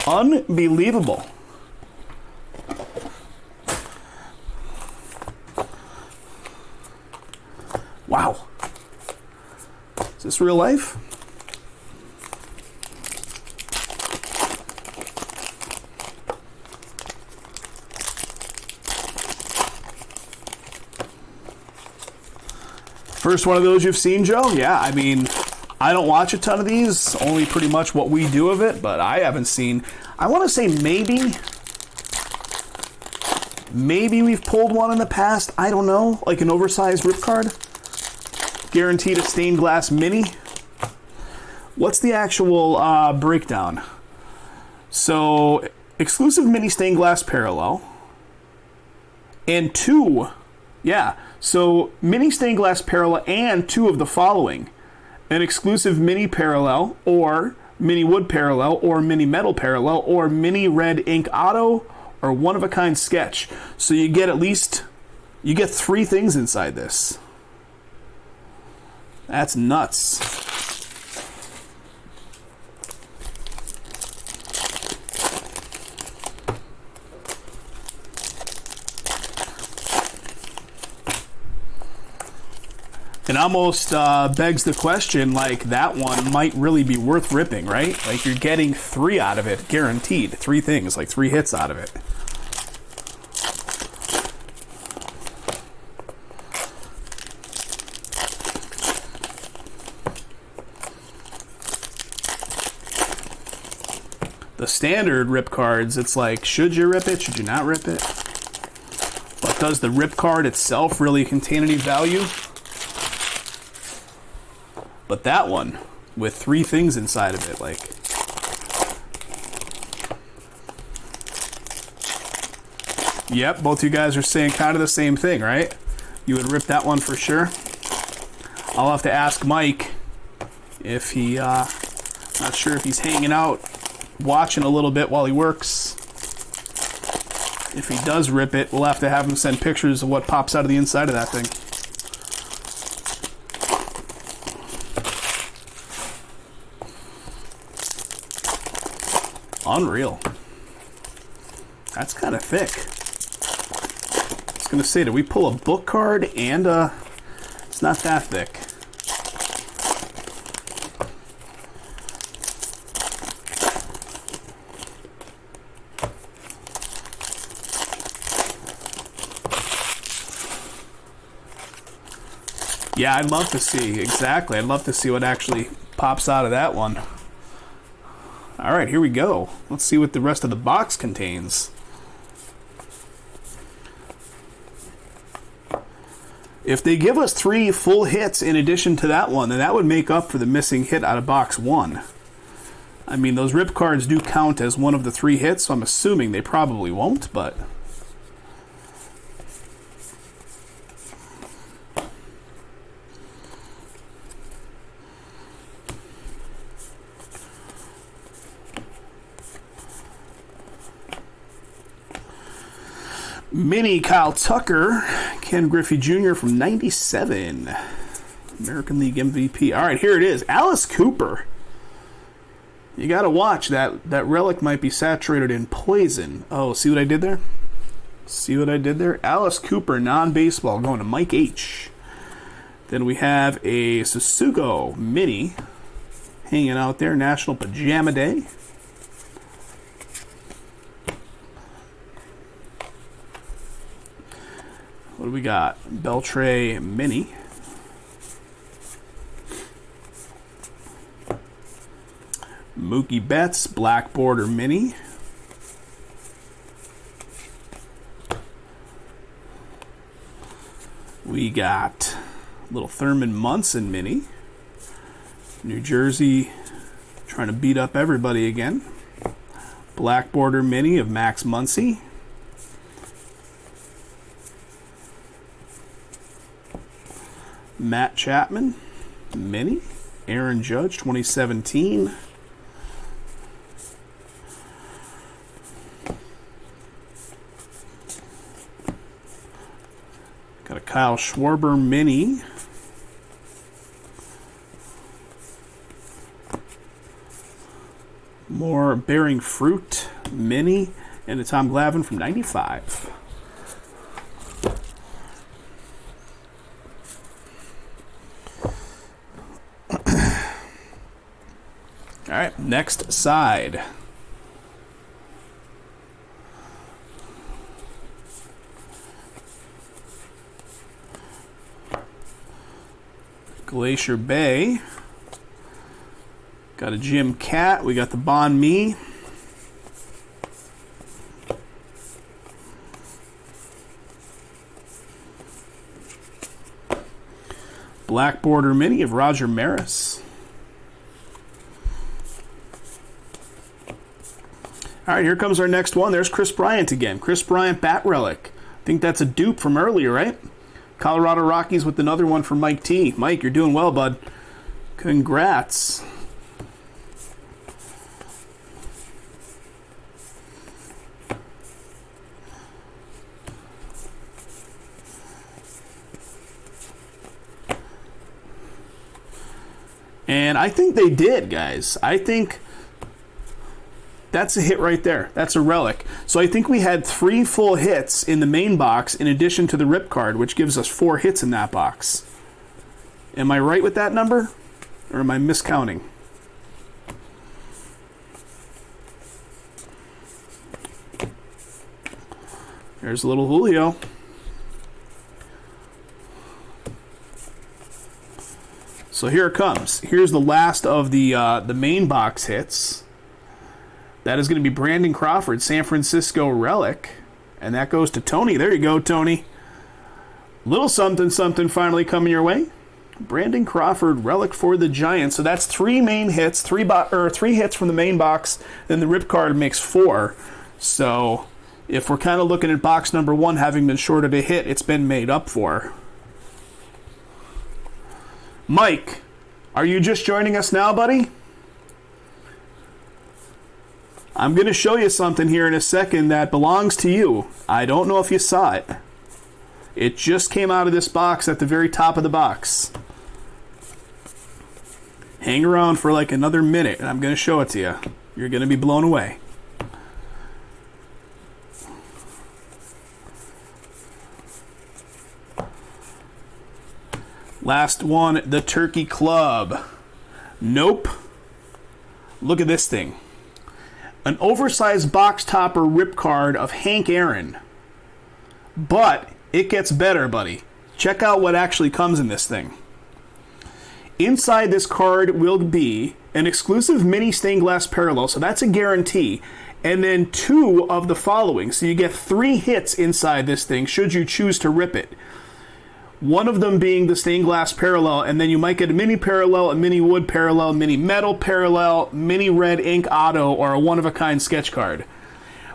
Unbelievable. Wow. Is this real life? First one of those you've seen, Joe? Yeah, I mean, I don't watch a ton of these, only pretty much what we do of it, but I haven't seen. I want to say maybe we've pulled one in the past. I don't know, like an oversized rip card. Guaranteed a stained glass mini. What's the actual breakdown? So, exclusive mini stained glass parallel. And two, yeah. So, mini stained glass parallel and two of the following. An exclusive mini parallel, or mini wood parallel, or mini metal parallel, or mini red ink auto, or one-of-a-kind sketch. So you get you get 3 things inside this. That's nuts. It almost begs the question, like, that one might really be worth ripping, right? Like, you're getting 3 out of it, guaranteed. 3 things, like 3 hits out of it. The standard rip cards, it's like, should you rip it? Should you not rip it? But does the rip card itself really contain any value? But that one, with 3 things inside of it, like... Yep, both you guys are saying kind of the same thing, right? You would rip that one for sure. I'll have to ask Mike if he, not sure if he's hanging out, watching a little bit while he works. If he does rip it, we'll have to have him send pictures of what pops out of the inside of that thing. Unreal. That's kind of thick. I was going to say, did we pull a book card and it's not that thick. Yeah, I'd love to see, exactly. I'd love to see what actually pops out of that one. All right, here we go. Let's see what the rest of the box contains. If they give us 3 full hits in addition to that one, then that would make up for the missing hit out of box 1. I mean, those rip cards do count as one of the 3 hits, so I'm assuming they probably won't, but... Mini Kyle Tucker, Ken Griffey Jr. from 97. American League MVP. All right, here it is. Alice Cooper. You got to watch that. That relic might be saturated in poison. Oh, see what I did there? See what I did there? Alice Cooper, non-baseball, going to Mike H. Then we have a Sasugo Mini hanging out there. National Pajama Day. What do we got? Beltray Mini. Mookie Betts Black Border Mini. We got little Thurman Munson Mini. New Jersey trying to beat up everybody again. Black Border Mini of Max Muncy. Matt Chapman, Mini. Aaron Judge, 2017. Got a Kyle Schwarber mini. More Bearing Fruit mini. And a Tom Glavine from 95. All right, next side. Glacier Bay. Got a Jim Cat. We got the Bon Me. Black Border Mini of Roger Maris. All right, here comes our next one. There's Chris Bryant again. Chris Bryant Bat Relic. I think that's a dupe from earlier, right? Colorado Rockies with another one for Mike T. Mike, you're doing well, bud. Congrats. And I think they did, guys. I think that's a hit right there. That's a relic. So I think we had 3 full hits in the main box in addition to the rip card, which gives us 4 hits in that box. Am I right with that number? Or am I miscounting? There's a little Julio. So here it comes. Here's the last of the main box hits. That is going to be Brandon Crawford, San Francisco Relic. And that goes to Tony. There you go, Tony. Little something, something finally coming your way. Brandon Crawford Relic for the Giants. So that's 3 main hits, 3 hits from the main box. Then the rip card makes 4. So if we're kind of looking at box number 1 having been shorted a hit, it's been made up for. Mike, are you just joining us now, buddy? I'm going to show you something here in a second that belongs to you. I don't know if you saw it. It just came out of this box at the very top of the box. Hang around for like another minute and I'm going to show it to you. You're going to be blown away. Last one, the Turkey Club. Nope. Look at this thing. An oversized box topper rip card of Hank Aaron. But it gets better, buddy. Check out what actually comes in this thing. Inside this card will be an exclusive mini stained glass parallel, so that's a guarantee. And then 2 of the following. So you get 3 hits inside this thing should you choose to rip it. One of them being the stained glass parallel, and then you might get a mini parallel, a mini wood parallel, mini metal parallel, mini red ink auto, or a one-of-a-kind sketch card.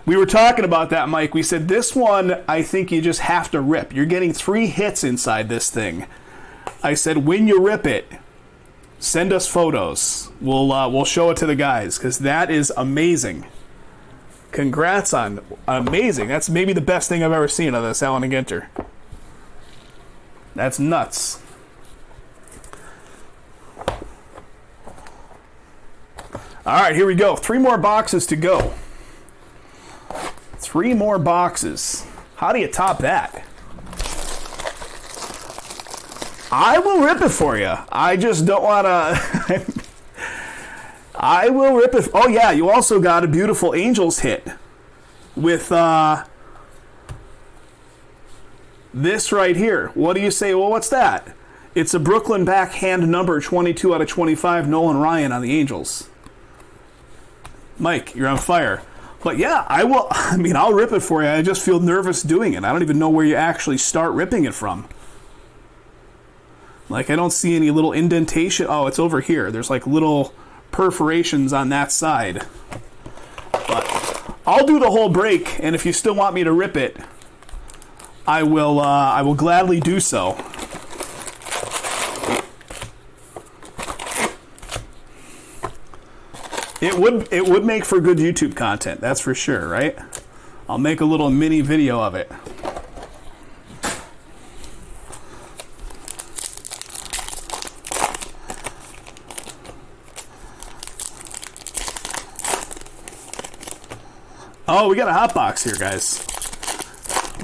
We were talking about that, Mike. We said this one, I think you just have to rip. You're getting 3 hits inside this thing. I said, when you rip it, send us photos. We'll show it to the guys, because that is amazing. Congrats on amazing. That's maybe the best thing I've ever seen of this Allen and Ginter. That's nuts. All right, here we go. 3 more boxes to go. 3 more boxes. How do you top that? I will rip it for you. I just don't want to... I will rip it. Oh, yeah, you also got a beautiful Angels hit with... this right here. What do you say? Well, what's that? It's a Brooklyn backhand number 22 out of 25, Nolan Ryan on the Angels. Mike, you're on fire. But yeah, I will. I mean, I'll rip it for you. I just feel nervous doing it. I don't even know where you actually start ripping it from. Like, I don't see any little indentation. Oh, it's over here. There's like little perforations on that side. But I'll do the whole break, and if you still want me to rip it, I will gladly do so. It would make for good YouTube content, that's for sure, right? I'll make a little mini video of it. Oh, we got a hot box here, guys.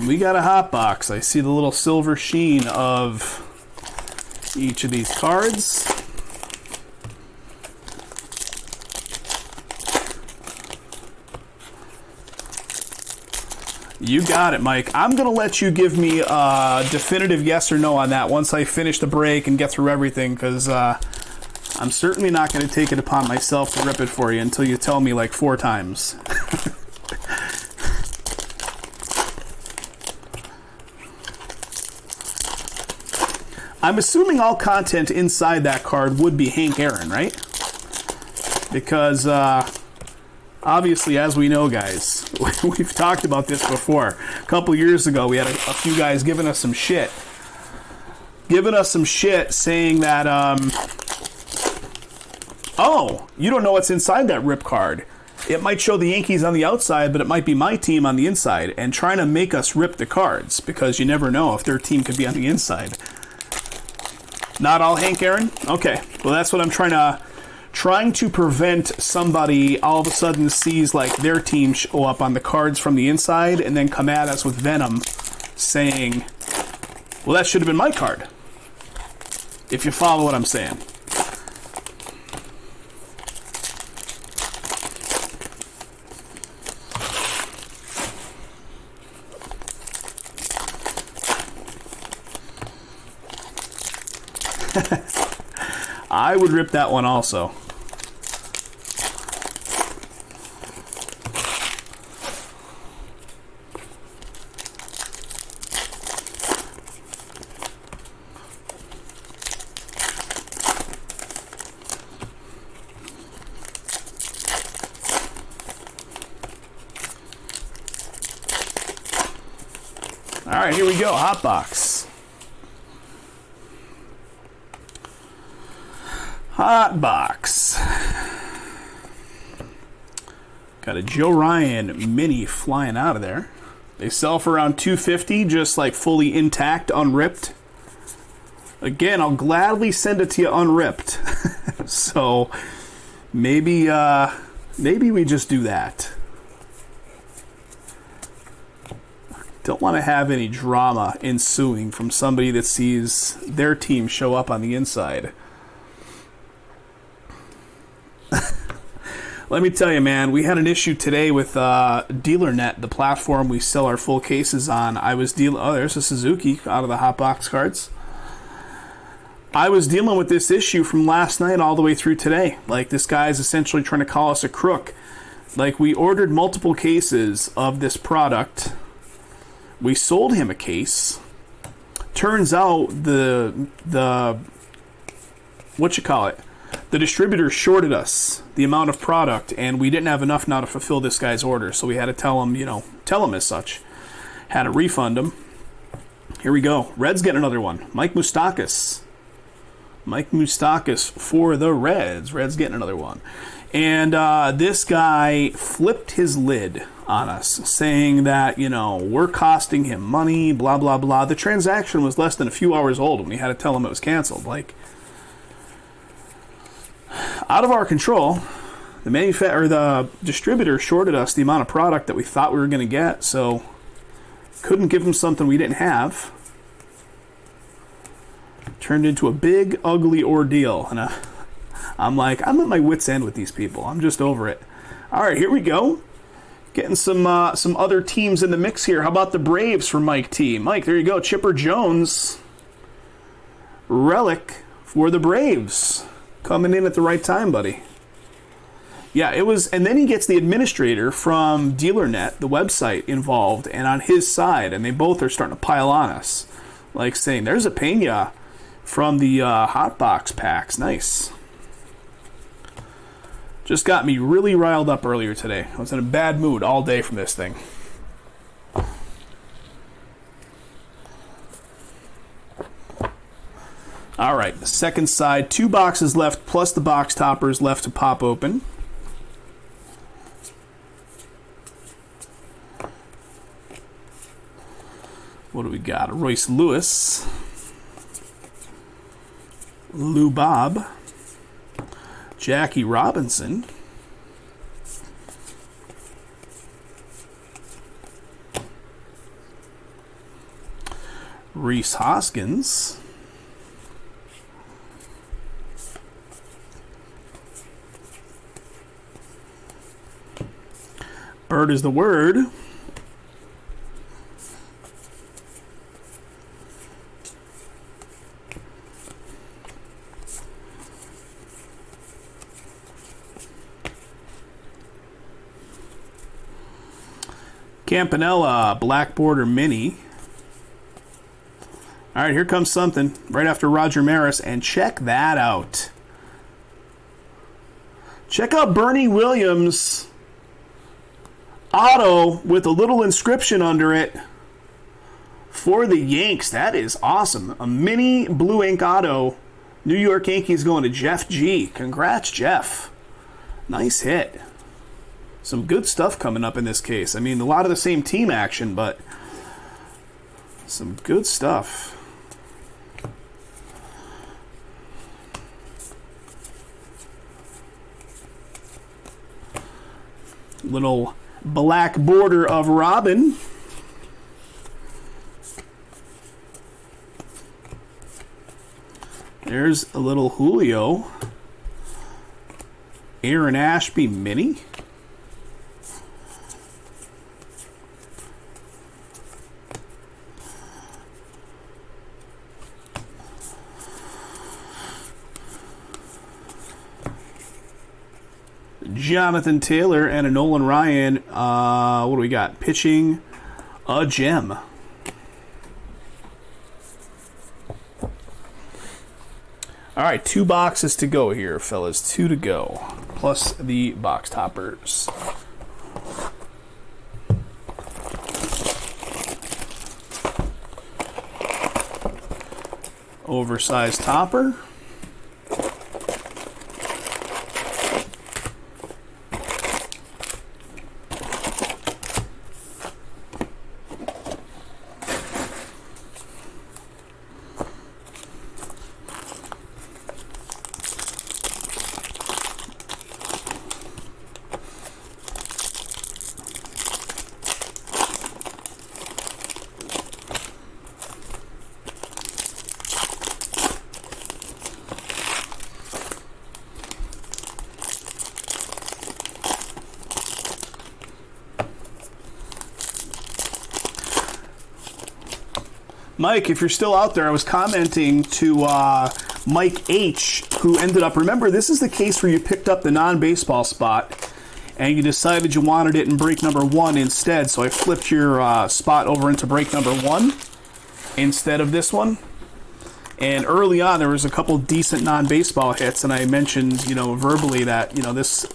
We got a hot box. I see the little silver sheen of each of these cards. You got it, Mike. I'm going to let you give me a definitive yes or no on that once I finish the break and get through everything, because I'm certainly not going to take it upon myself to rip it for you until you tell me like 4 times. I'm assuming all content inside that card would be Hank Aaron, right? Because obviously, as we know, guys, we've talked about this before. A couple years ago, we had a few guys giving us some shit. Saying that, oh, you don't know what's inside that rip card. It might show the Yankees on the outside, but it might be my team on the inside, and trying to make us rip the cards, because you never know if their team could be on the inside. Not all Hank Aaron? Okay, well that's what I'm trying to prevent somebody all of a sudden sees like their team show up on the cards from the inside and then come at us with venom saying, well, that should have been my card. If you follow what I'm saying. I would rip that one also. All right, here we go. Hot box. Hot box. Got a Joe Ryan mini flying out of there. They sell for around $250, just like fully intact, unripped. Again, I'll gladly send it to you unripped. So maybe we just do that. Don't want to have any drama ensuing from somebody that sees their team show up on the inside. Let me tell you, man, we had an issue today with DealerNet, the platform we sell our full cases on. Oh, there's a Suzuki out of the hot box cards. I was dealing with this issue from last night all the way through today. Like, this guy's essentially trying to call us a crook. Like, we ordered multiple cases of this product. We sold him a case. Turns out the distributor shorted us the amount of product, and we didn't have enough now to fulfill this guy's order, so we had to tell him as such. Had to refund him. Here we go. Reds getting another one. Mike Moustakas for the Reds. Reds getting another one. And this guy flipped his lid on us, saying that, we're costing him money, blah, blah, blah. The transaction was less than a few hours old, and we had to tell him it was canceled. Like, out of our control. The distributor shorted us the amount of product that we thought we were going to get, so couldn't give him something we didn't have. Turned into a big, ugly ordeal, and I'm at my wit's end with these people. I'm just over it. All right, here we go. Getting some other teams in the mix here. How about the Braves for Mike T? Mike, there you go. Chipper Jones, relic for the Braves. Coming in at the right time, buddy. Yeah, it was, and then he gets the administrator from DealerNet, the website, involved, and on his side, and they both are starting to pile on us, like saying, "There's a Pena from the hot box packs." Nice. Just got me really riled up earlier today. I was in a bad mood all day from this thing. All right, the second side, 2 boxes left, plus the box toppers left to pop open. What do we got? Royce Lewis, Lou Bob, Jackie Robinson, Reese Hoskins. Bird is the word. Campanella, Black Border Mini. All right, here comes something right after Roger Maris, and check that out. Check out Bernie Williams' auto with a little inscription under it for the Yanks. That is awesome. A mini blue ink auto. New York Yankees going to Jeff G. Congrats, Jeff. Nice hit. Some good stuff coming up in this case. I mean, a lot of the same team action, but some good stuff. Little black border of Robin. There's a little Julio. Aaron Ashby mini. Jonathan Taylor and a Nolan Ryan. What do we got? Pitching a gem. All right, 2 boxes to go here, fellas. 2 to go, plus the box toppers. Oversized topper. Mike, if you're still out there, I was commenting to Mike H., who ended up, remember, this is the case where you picked up the non-baseball spot and you decided you wanted it in break number 1 instead, so I flipped your spot over into break number 1 instead of this one. And early on, there was a couple decent non-baseball hits, and I mentioned, verbally that, this,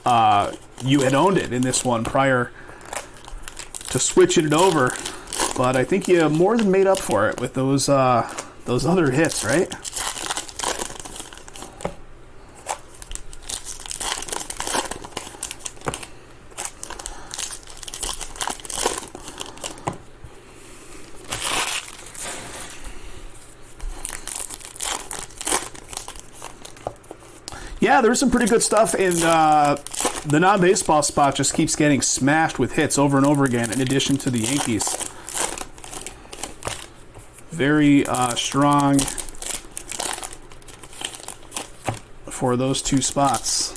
you had owned it in this one prior to switching it over. But I think you more than made up for it with those other hits, right? Yeah, there's some pretty good stuff, and the non-baseball spot just keeps getting smashed with hits over and over again, in addition to the Yankees. Very strong for those 2 spots.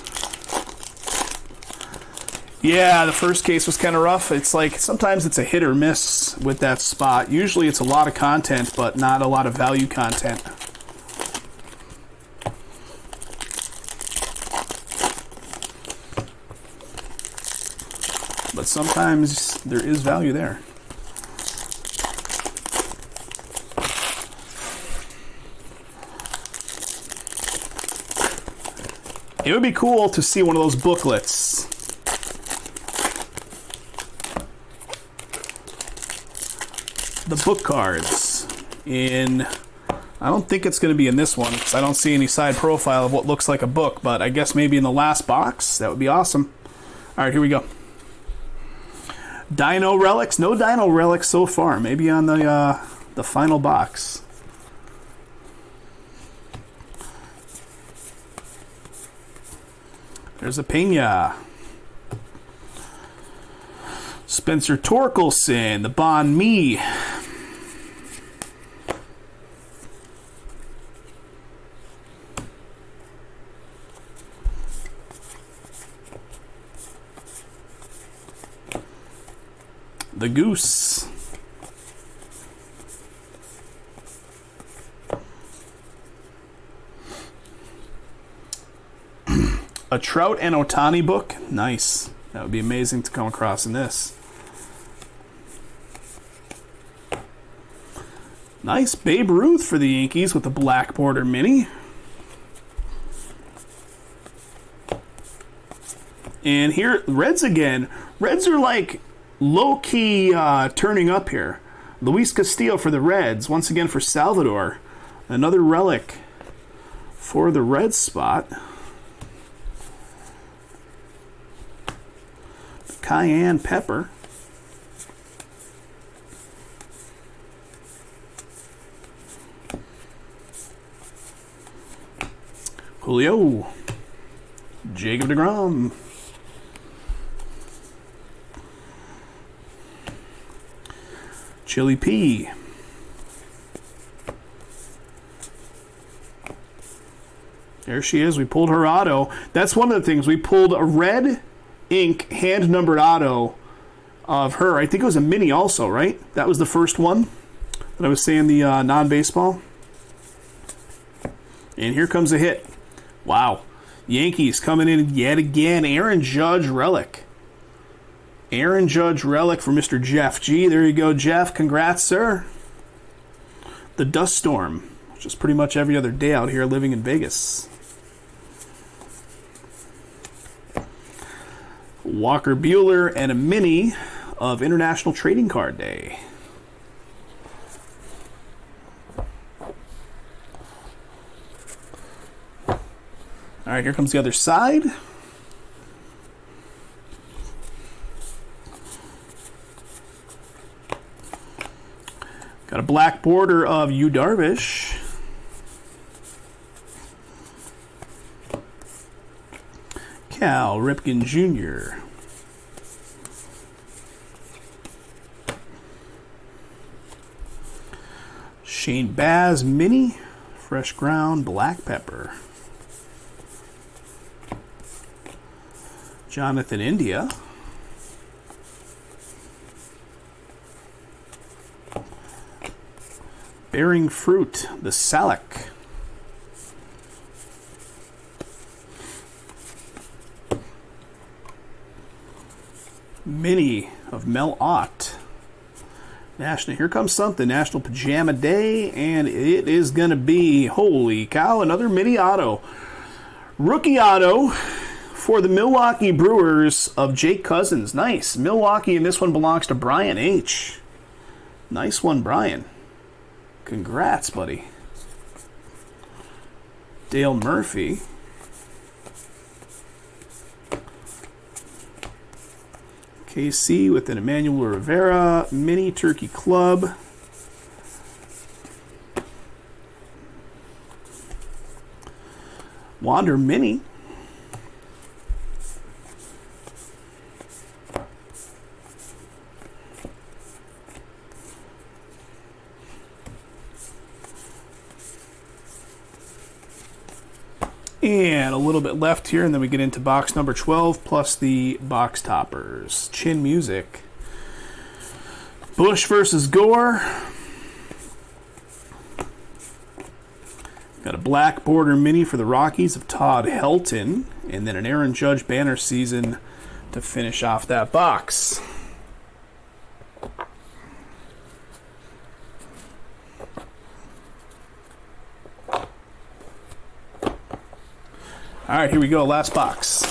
Yeah, the first case was kind of rough. It's like sometimes it's a hit or miss with that spot. Usually it's a lot of content, but not a lot of value content. But sometimes there is value there. It would be cool to see one of those booklets. The book cards in, I don't think it's going to be in this one because I don't see any side profile of what looks like a book, but I guess maybe in the last box. That would be awesome. All right, here we go. Dino relics. No Dino relics so far. Maybe on the final box. There's a Pena. Spencer Torkelson, the Bon Me. the Goose. A Trout and Ohtani book. Nice. That would be amazing to come across in this. Nice Babe Ruth for the Yankees with the black border mini. And here, Reds again. Reds are like low-key turning up here. Luis Castillo for the Reds. Once again for Salvador. Another relic for the Reds spot. Cayenne pepper. Julio. Jacob deGrom. Chili P. There she is. We pulled her auto. That's one of the things. We pulled a red ink hand-numbered auto of her. I think it was a mini also, right? That was the first one that I was saying, the non-baseball. And here comes a hit. Wow. Yankees coming in yet again. Aaron Judge relic. Aaron Judge relic for Mr. Jeff G. There you go, Jeff. Congrats, sir. The Dust Storm, which is pretty much every other day out here living in Vegas. Walker Buehler and a mini of International Trading Card Day. All right, here comes the other side. Got a black border of Yu Darvish. Cal Ripken Jr. Shane Baz mini, fresh ground black pepper. Jonathan India. Bearing fruit, the Salak. Mini of Mel Ott. National, here comes something. National Pajama Day, and it is going to be, holy cow, another mini auto. Rookie auto for the Milwaukee Brewers of Jake Cousins. Nice. Milwaukee, and this one belongs to Brian H. Nice one, Brian. Congrats, buddy. Dale Murphy. KC with an Emmanuel Rivera Mini Turkey Club. Wander Mini. And a little bit left here, and then we get into box number 12, plus the box toppers. Chin Music. Bush versus Gore. Got a black border mini for the Rockies of Todd Helton, and then an Aaron Judge banner season to finish off that box. All right, here we go. Last box.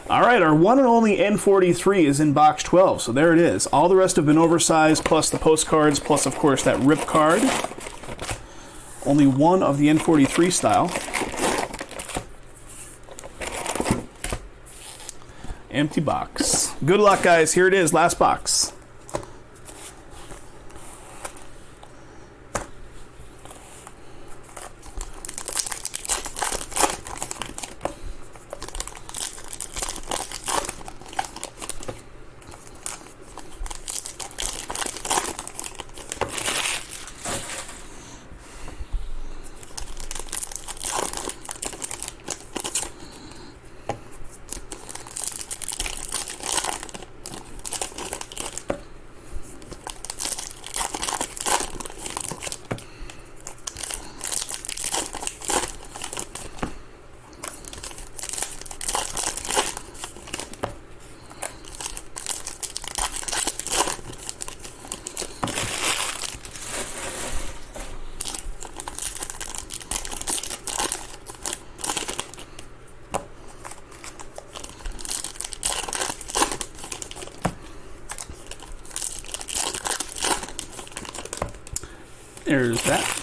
All right, our one and only N43 is in box 12, so there it is. All the rest have been oversized, plus the postcards, plus, of course, that rip card. Only one of the N43 style. Empty box. Good luck, guys. Here it is. Last box. There's that.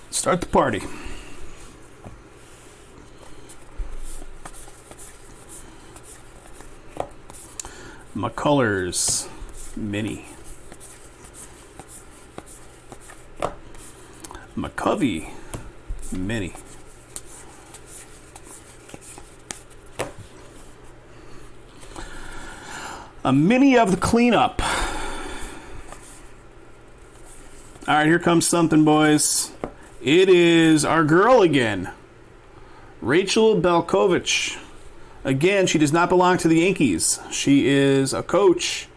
Start the party. McCullers Mini. McCovey Mini. A mini of the cleanup. All right, here comes something, boys. It is our girl again, Rachel Belkovich. Again, she does not belong to the Yankees. She is a coach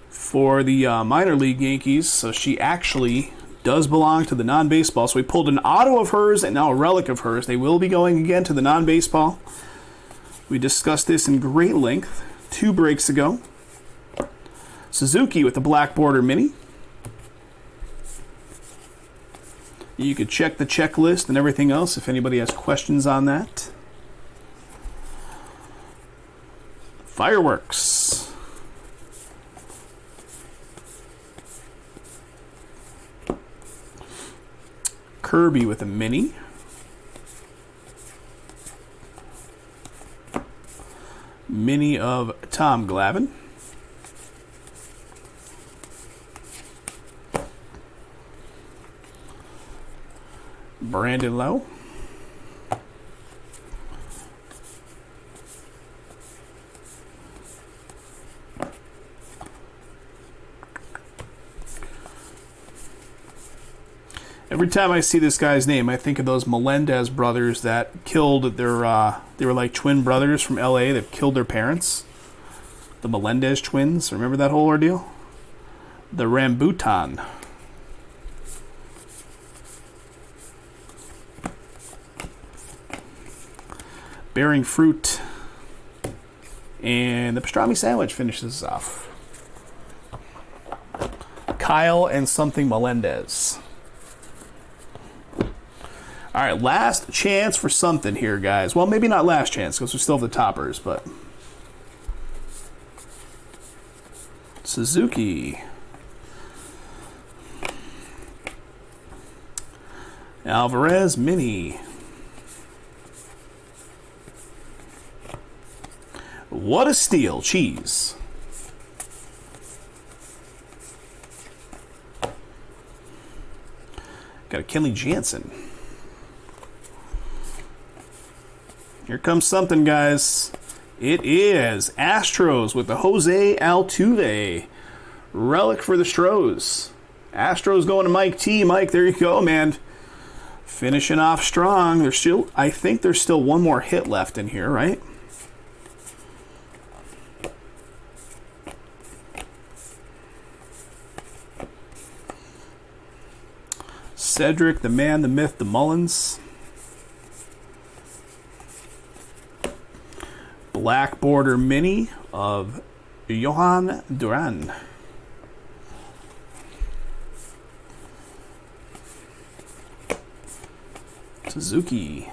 for the minor league Yankees, so she actually does belong to the non-baseball. So we pulled an auto of hers and now a relic of hers. They will be going again to the non-baseball. We discussed this in great length 2 breaks ago. Suzuki with the black border mini. You could check the checklist and everything else if anybody has questions on that. Fireworks. Kirby with a mini. Mini of Tom Glavine. Brandon Lowe. Every time I see this guy's name, I think of those Melendez brothers that killed their, they were like twin brothers from LA that killed their parents. The Melendez twins. Remember that whole ordeal? The Rambutan. Bearing fruit. And the pastrami sandwich finishes off. Kyle and something Melendez. All right, last chance for something here, guys. Well, maybe not last chance because we still have the toppers, but Suzuki. Alvarez mini. What a steal, cheese. Got a Kenley Jansen. Here comes something, guys. It is Astros with the Jose Altuve. Relic for the Stros. Astros going to Mike T. Mike, there you go, man. Finishing off strong. There's still, I think there's still one more hit left in here, right? Cedric, the man, the myth, the Mullins. Black border mini of Johan Duran. Suzuki.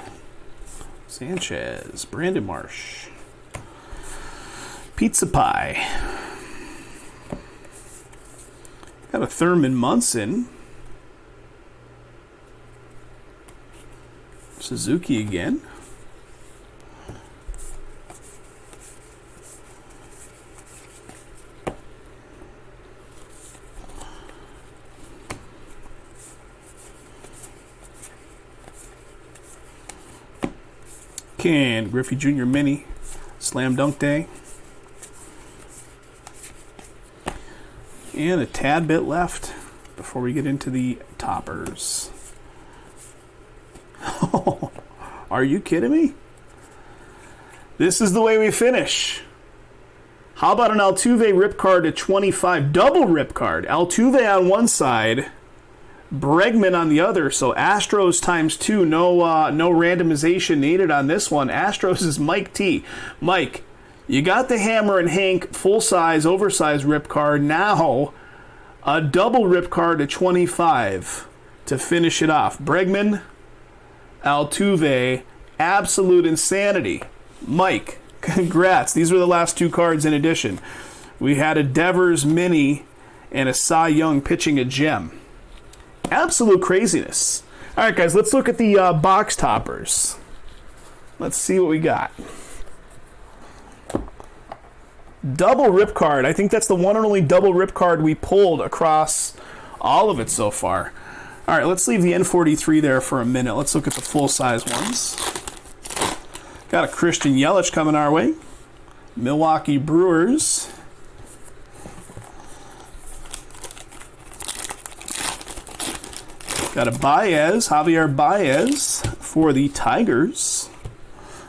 Sanchez. Brandon Marsh. Pizza Pie. Got a Thurman Munson. Suzuki again. Can Griffey Jr. Mini. Slam Dunk Day. And a tad bit left before we get into the toppers. Are you kidding me? This is the way we finish. How about an Altuve rip card to 25? Double rip card. Altuve on one side, Bregman on the other. So Astros times 2. No randomization needed on this one. Astros is Mike T. Mike, you got the Hammer and Hank full-size, oversized rip card. Now, a double rip card to 25 to finish it off. Bregman, Altuve, absolute insanity. Mike, congrats. These were the last 2 cards in addition. We had a Devers Mini and a Cy Young pitching a gem. Absolute craziness. All right, guys, let's look at the box toppers. Let's see what we got. Double rip card. I think that's the one and only double rip card we pulled across all of it so far. All right, let's leave the N43 there for a minute. Let's look at the full-size ones. Got a Christian Yelich coming our way. Milwaukee Brewers. Got a Baez, Javier Baez for the Tigers.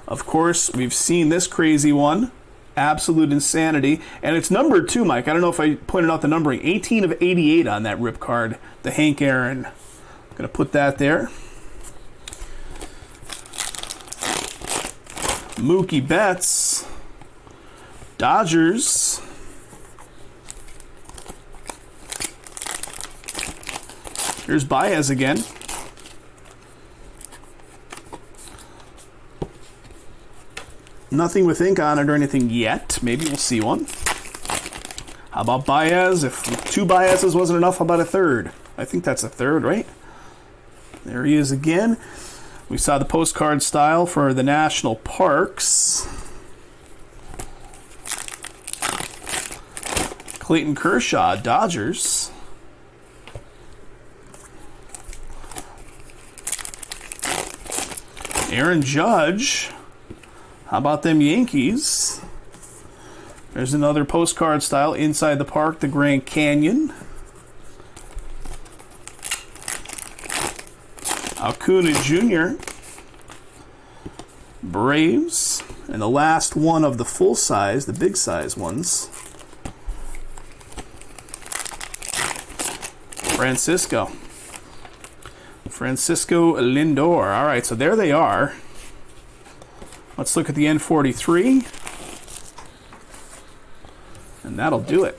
Of course, we've seen this crazy one. Absolute insanity. And it's numbered too, Mike. I don't know if I pointed out the numbering. 18 of 88 on that rip card. The Hank Aaron. I'm going to put that there. Mookie Betts. Dodgers. Here's Baez again. Nothing with ink on it or anything yet. Maybe we'll see one. How about Baez? If 2 Baez's wasn't enough, how about a third? I think that's a third, right? There he is again. We saw the postcard style for the national parks. Clayton Kershaw, Dodgers. Aaron Judge. How about them Yankees? There's another postcard style inside the park, the Grand Canyon. Acuna Jr. Braves. And the last one of the full size, the big size ones. Francisco Lindor. All right, so there they are. Let's look at the N43. And that'll do it.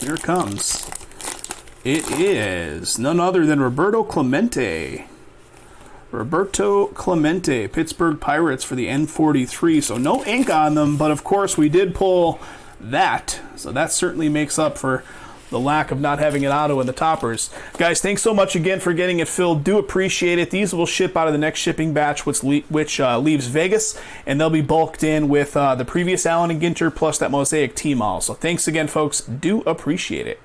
Here it comes. It is none other than Roberto Clemente. Pittsburgh Pirates for the N43. So no ink on them, but of course we did pull that. So that certainly makes up for the lack of not having an auto in the toppers. Guys, thanks so much again for getting it filled. Do appreciate it. These will ship out of the next shipping batch, which leaves Vegas, and they'll be bulked in with the previous Allen and Ginter plus that Mosaic Team all. So thanks again, folks. Do appreciate it.